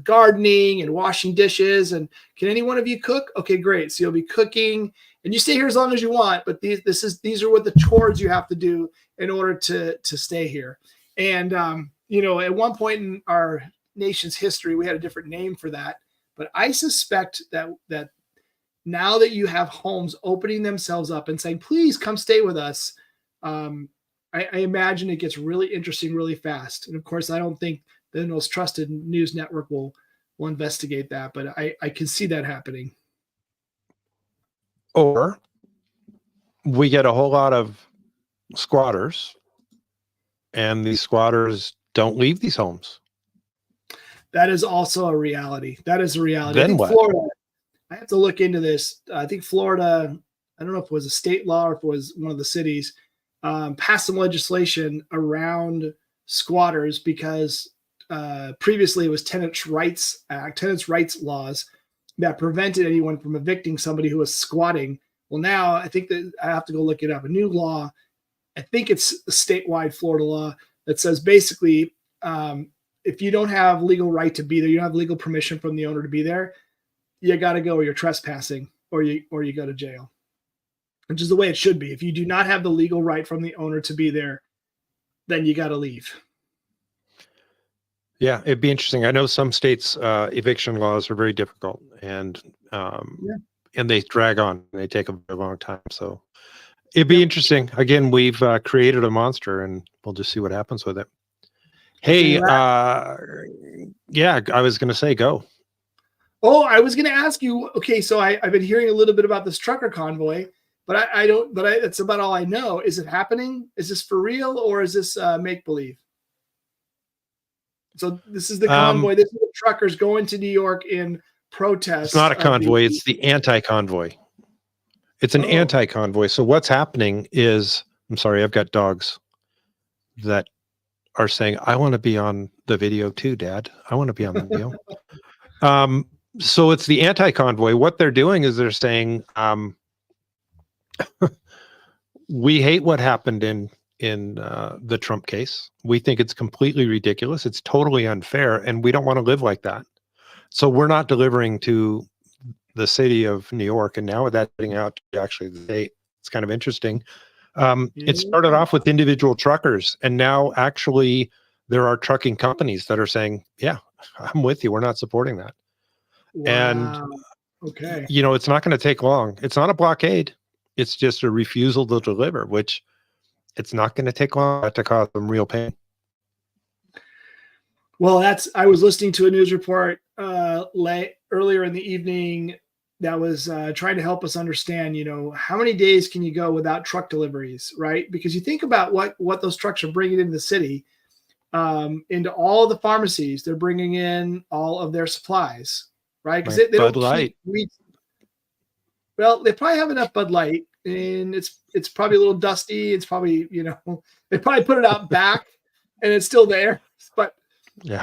gardening and washing dishes. And can any one of you cook? Okay, great. So you'll be cooking and you stay here as long as you want, but these are what the chores you have to do in order to stay here. And, at one point in our nation's history, we had a different name for that, but I suspect that now that you have homes opening themselves up and saying, please come stay with us, I imagine it gets really interesting really fast. And of course, I don't think the most trusted news network will investigate that, but I can see that happening. Or we get a whole lot of squatters, and these squatters don't leave these homes. That is also a reality. That is a reality. Then what? Florida, I have to look into this. I think Florida, I don't know if it was a state law or if it was one of the cities, passed some legislation around squatters because previously it was tenants' rights laws that prevented anyone from evicting somebody who was squatting. Well, now I think that I have to go look it up. A new law, I think it's a statewide Florida law that says basically if you don't have legal right to be there, you don't have legal permission from the owner to be there, you got to go or you're trespassing or you go to jail, which is the way it should be. If you do not have the legal right from the owner to be there, then you got to leave. Yeah, it'd be interesting. I know some states' eviction laws are very difficult and they drag on. They take a very long time. So it'd be interesting. Again, we've created a monster and we'll just see what happens with it. Hey, I was going to say go. Oh, I was going to ask you. Okay, so I've been hearing a little bit about this trucker convoy, but I don't. But that's about all I know. Is it happening? Is this for real or is this make believe? So this is the convoy. This is the truckers going to New York in protest. It's not a convoy. It's the anti-convoy. It's an anti-convoy. So what's happening is, I'm sorry, I've got dogs that are saying, I want to be on the video too, Dad. I want to be on the video. So it's the anti-convoy. What they're doing is they're saying, we hate what happened in the Trump case. We think it's completely ridiculous. It's totally unfair. And we don't want to live like that. So we're not delivering to the city of New York. And now with that getting out to actually the state, it's kind of interesting. It started off with individual truckers. And now actually there are trucking companies that are saying, yeah, I'm with you. We're not supporting that. Wow. And, okay, it's not going to take long. It's not a blockade. It's just a refusal to deliver, which it's not going to take long to cause them real pain. Well, I was listening to a news report earlier in the evening that was trying to help us understand, how many days can you go without truck deliveries, right? Because you think about what those trucks are bringing into the city, into all the pharmacies, they're bringing in all of their supplies, right? Because they don't Bud Light. Well, they probably have enough Bud Light, and it's probably a little dusty. It's probably, they probably put it out back, and it's still there. But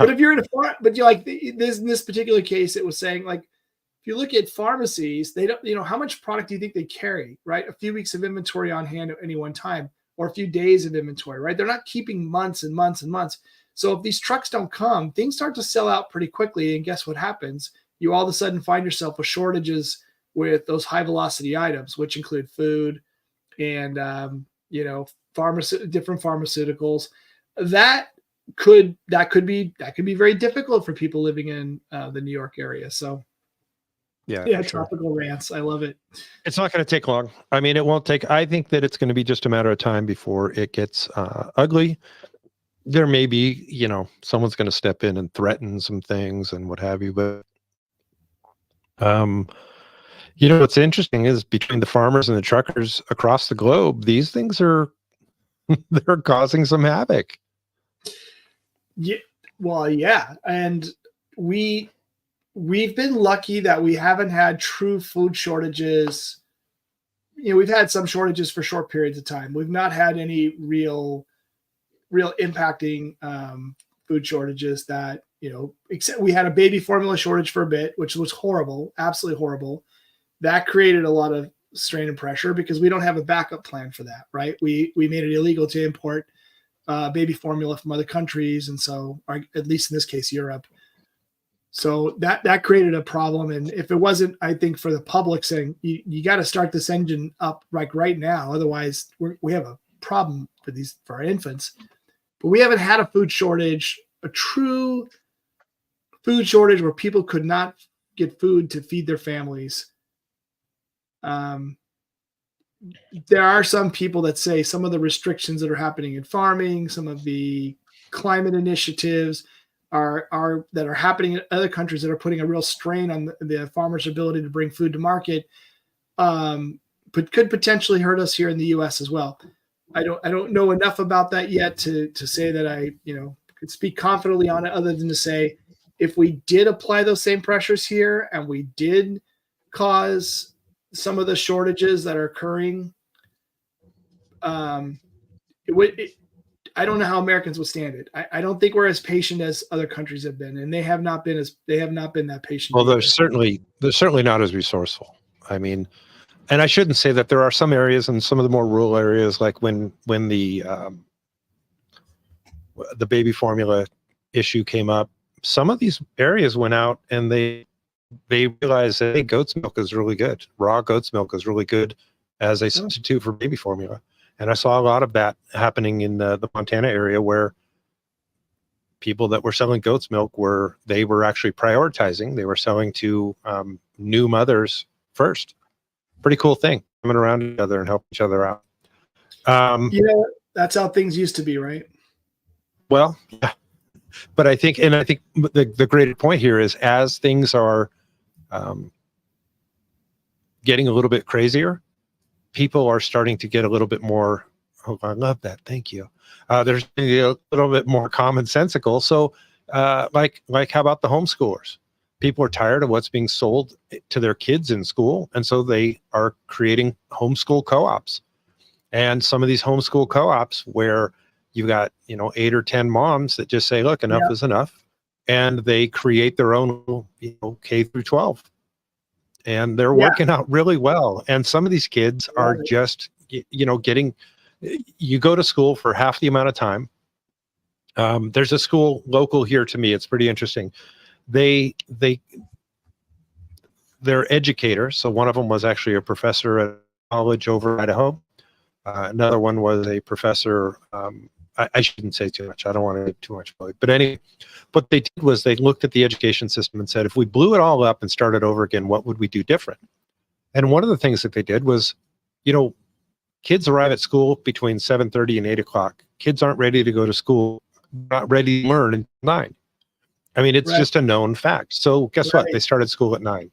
if you're in but you're like in this particular case, it was saying like, if you look at pharmacies, they don't, how much product do you think they carry, right? A few weeks of inventory on hand at any one time. or a few days of inventory, right? They're not keeping months and months and months. So if these trucks don't come, things start to sell out pretty quickly. And guess what happens? You all of a sudden find yourself with shortages with those high velocity items, which include food and, different pharmaceuticals. That could be very difficult for people living in the New York area. So yeah, topical rants. I love it. It's not going to take long. I mean, it won't take. I think that it's going to be just a matter of time before it gets ugly. There may be, someone's going to step in and threaten some things and what have you. But, what's interesting is between the farmers and the truckers across the globe, these things are, they're causing some havoc. Yeah. Well, yeah. And we've been lucky that we haven't had true food shortages. We've had some shortages for short periods of time. We've not had any real impacting food shortages that, except we had a baby formula shortage for a bit, which was horrible, absolutely horrible. That created a lot of strain and pressure because we don't have a backup plan for that, right? We made it illegal to import baby formula from other countries. And so, or at least in this case, Europe. So that created a problem. And if it wasn't, I think, for the public saying, you got to start this engine up like right now, otherwise we have a problem for our infants. But we haven't had a food shortage, a true food shortage where people could not get food to feed their families. There are some people that say some of the restrictions that are happening in farming, some of the climate initiatives are happening in other countries that are putting a real strain on the farmers' ability to bring food to market, but could potentially hurt us here in the U.S. as well. I don't know enough about that yet to say that I could speak confidently on it, other than to say if we did apply those same pressures here and we did cause some of the shortages that are occurring, I don't know how Americans would stand it. I don't think we're as patient as other countries have been, and they have not been that patient. Well, they're certainly not as resourceful. I mean, and I shouldn't say that. There are some areas in some of the more rural areas, like when the baby formula issue came up, some of these areas went out and they realized that, hey, goat's milk is really good. Raw goat's milk is really good as a substitute for baby formula. And I saw a lot of that happening in the Montana area, where people that were selling goat's milk they were actually prioritizing. They were selling to new mothers first. Pretty cool thing, coming around each other and helping each other out. That's how things used to be, right? Well, yeah. But I think the greater point here is, as things are getting a little bit crazier, people are starting to get a little bit more. Oh, I love that. Thank you. There's a little bit more commonsensical. So, like how about the homeschoolers? People are tired of what's being sold to their kids in school, and so they are creating homeschool co-ops. And some of these homeschool co-ops, where you got 8 or 10 moms that just say, "Look, enough is enough," and they create their own K through 12. And they're working out really well. And some of these kids are just, getting, you go to school for half the amount of time. There's a school local here to me. It's pretty interesting. They're educators. So one of them was actually a professor at college over in Idaho. Another one was a professor. I shouldn't say too much. I don't want to make too much of it. But anyway, what they did was they looked at the education system and said, if we blew it all up and started over again, what would we do different? And one of the things that they did was, kids arrive at school between 7:30 and 8 o'clock. Kids aren't ready to go to school, not ready to learn until 9. I mean, it's just a known fact. So guess what? They started school at 9.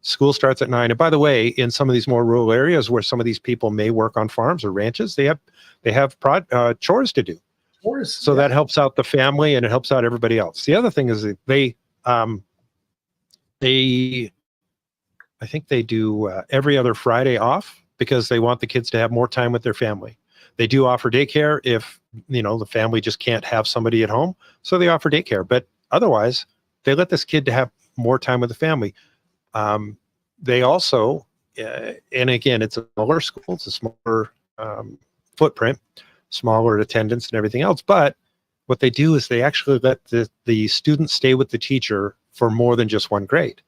School starts at 9. And by the way, in some of these more rural areas where some of these people may work on farms or ranches, they have chores to do. So that helps out the family and it helps out everybody else. The other thing is that I think they do every other Friday off because they want the kids to have more time with their family. They do offer daycare if, the family just can't have somebody at home. So they offer daycare, but otherwise they let this kid to have more time with the family. They also, and again, it's a smaller school, it's a smaller footprint, smaller attendance and everything else. But what they do is they actually let the students stay with the teacher for more than just one grade.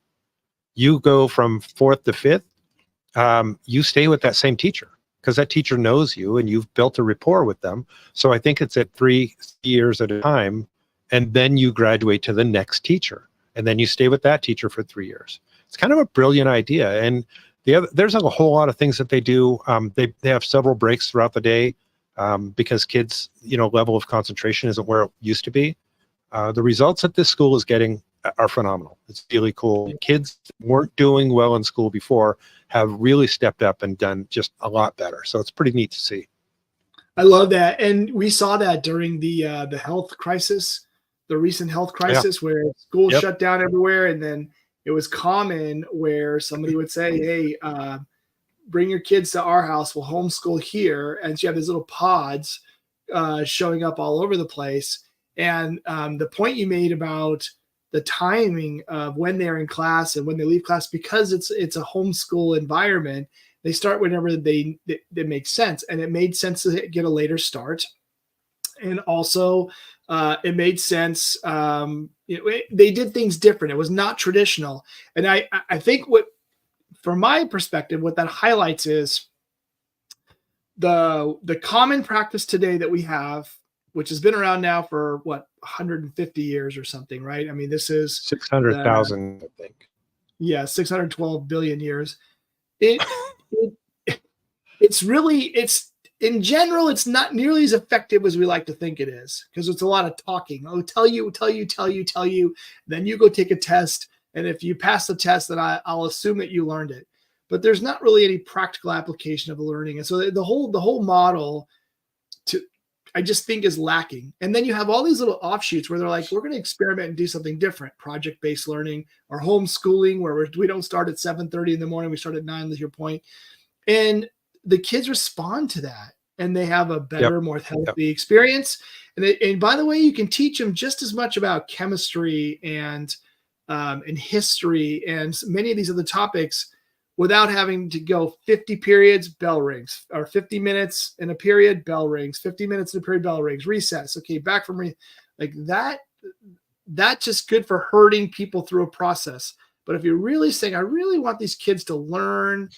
You go from 4th to 5th, you stay with that same teacher because that teacher knows you and you've built a rapport with them. So I think it's at 3 years at a time, and then you graduate to the next teacher, and then you stay with that teacher for 3 years. It's kind of a brilliant idea. And there's a whole lot of things that they do. They have several breaks throughout the day because kids, level of concentration isn't where it used to be. The results that this school is getting are phenomenal. It's really cool. Kids that weren't doing well in school before have really stepped up and done just a lot better. So it's pretty neat to see. I love that. And we saw that during the health crisis, the recent health crisis, where schools shut down everywhere. And then it was common where somebody would say, hey, bring your kids to our house. We'll homeschool here. And so you have these little pods showing up all over the place. And the point you made about the timing of when they're in class and when they leave class, because it's a homeschool environment, they start whenever they makes sense. And it made sense to get a later start. And also it made sense. They did things different. It was not traditional. And I think from my perspective, what that highlights is the common practice today that we have, which has been around now for 150 years or something, right? I mean, this is 600,000, I think. Yeah, 612 billion years. It's in general, it's not nearly as effective as we like to think it is, because it's a lot of talking. Oh, tell you. Then you go take a test. And if you pass the test, then I'll assume that you learned it. But there's not really any practical application of the learning. And so the whole model I just think is lacking. And then you have all these little offshoots where they're like, we're going to experiment and do something different. Project-based learning or homeschooling, where we don't start at 7:30 in the morning. We start at 9, with your point. And the kids respond to that, and they have a better, more healthy experience. And by the way, you can teach them just as much about chemistry and history and many of these other topics without having to go 50 periods, bell rings, or 50 minutes in a period, bell rings, 50 minutes in a period, bell rings, recess. Okay, back from like that. That's just good for herding people through a process. But if you're really saying, I really want these kids to learn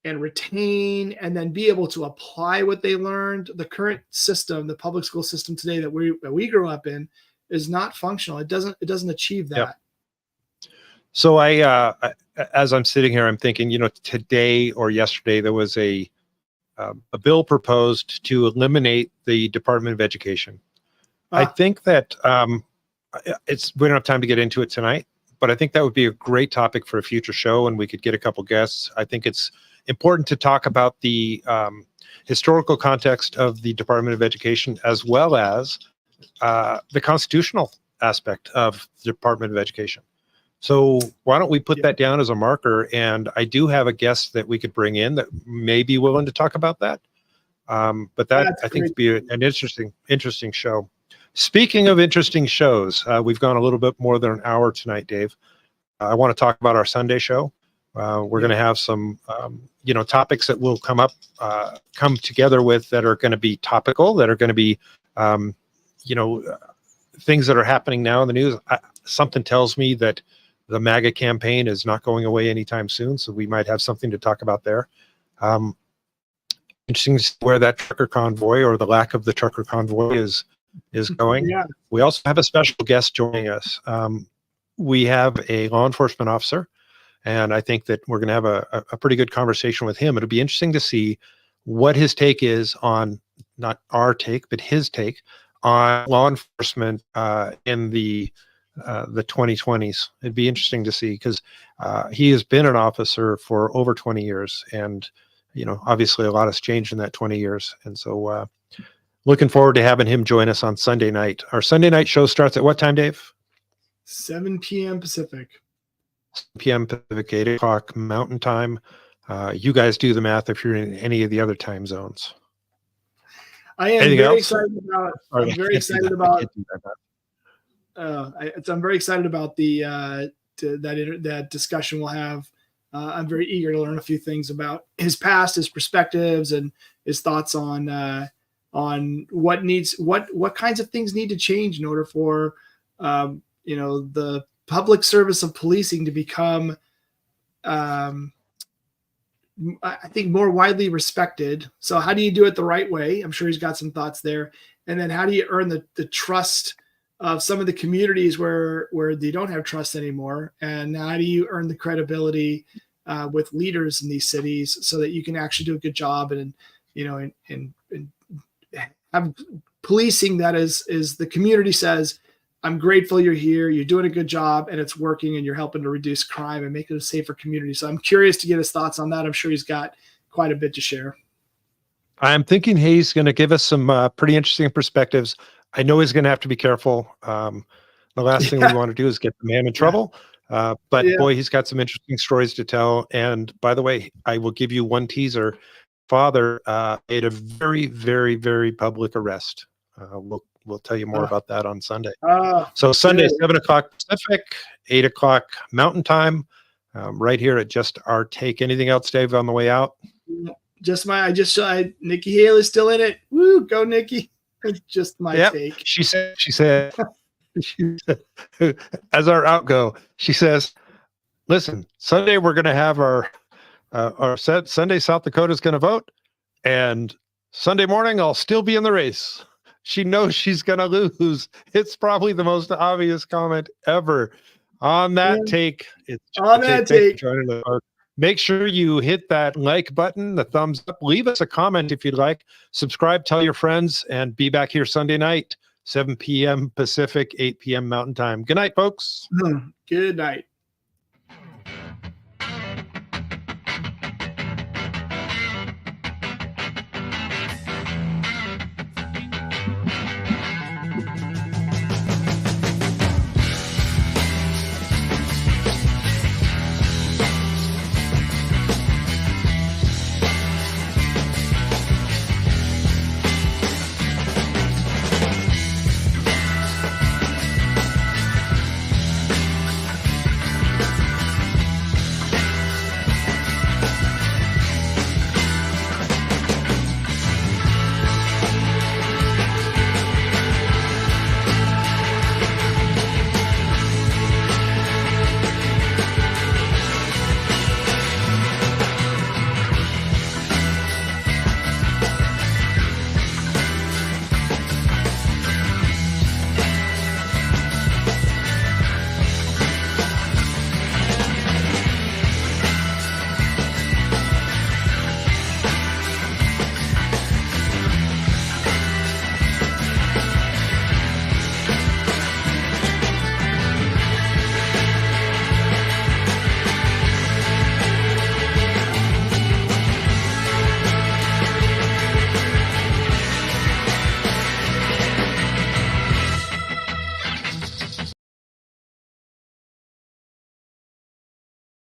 and retain and then be able to apply what they learned, the current system, the public school system today that we grew up in, is not functional. It doesn't achieve that. Yep. So as I'm sitting here, I'm thinking, today or yesterday, there was a bill proposed to eliminate the Department of Education. I think that we don't have time to get into it tonight, but I think that would be a great topic for a future show, and we could get a couple guests. I think it's important to talk about the historical context of the Department of Education, as well as the constitutional aspect of the Department of Education. So why don't we put that down as a marker? And I do have a guest that we could bring in that may be willing to talk about that. But that I think would be an interesting show. Speaking of interesting shows, we've gone a little bit more than an hour tonight, Dave. I want to talk about our Sunday show. We're going to have some, topics that will come together with that are going to be topical, that are going to be, things that are happening now in the news. Something tells me that the MAGA campaign is not going away anytime soon, so we might have something to talk about there. Interesting to see where that trucker convoy, or the lack of the trucker convoy, is going. Yeah. We also have a special guest joining us. We have a law enforcement officer, and I think that we're going to have a pretty good conversation with him. It'll be interesting to see what his take is on, not our take, but his take on law enforcement in the 2020s. It'd be interesting to see, because he has been an officer for over 20 years, and obviously a lot has changed in that 20 years. And so looking forward to having him join us on Sunday night. Our Sunday night show starts at what time, Dave? 7 p.m. Pacific. 7 p.m. Pacific, 8 o'clock Mountain Time. You guys do the math if you're in any of the other time zones. I am very excited about. I'm very excited about. I'm very excited about that discussion we'll have. I'm very eager to learn a few things about his past, his perspectives, and his thoughts on what kinds of things need to change in order for the public service of policing to become I think more widely respected. So how do you do it the right way? I'm sure he's got some thoughts there. And then how do you earn the trust of some of the communities where they don't have trust anymore? And how do you earn the credibility with leaders in these cities so that you can actually do a good job and have policing that is the community says, I'm grateful you're here, you're doing a good job, and it's working, and you're helping to reduce crime and make it a safer community. So I'm curious to get his thoughts on that. I'm sure he's got quite a bit to share. I'm thinking he's going to give us some pretty interesting perspectives. I know he's going to have to be careful. The last thing we want to do is get the man in trouble. But boy, he's got some interesting stories to tell. And by the way, I will give you one teaser. Father made a very, very, very public arrest. We'll tell you more about that on Sunday. So Sunday, 7 o'clock Pacific, 8 o'clock Mountain Time, right here at Just Our Take. Anything else, Dave, on the way out? Nikki Haley's still in it. Woo, go Nikki. Just my take. She said, as our outgo, she says, listen, Sunday we're going to have our Sunday South Dakota's going to vote, and Sunday morning I'll still be in the race. She knows she's going to lose. It's probably the most obvious comment ever. On that take, it's on that take. Make sure you hit that like button, the thumbs up. Leave us a comment if you'd like. Subscribe, tell your friends, and be back here Sunday night, 7 p.m. Pacific, 8 p.m. Mountain Time. Good night, folks. Good night.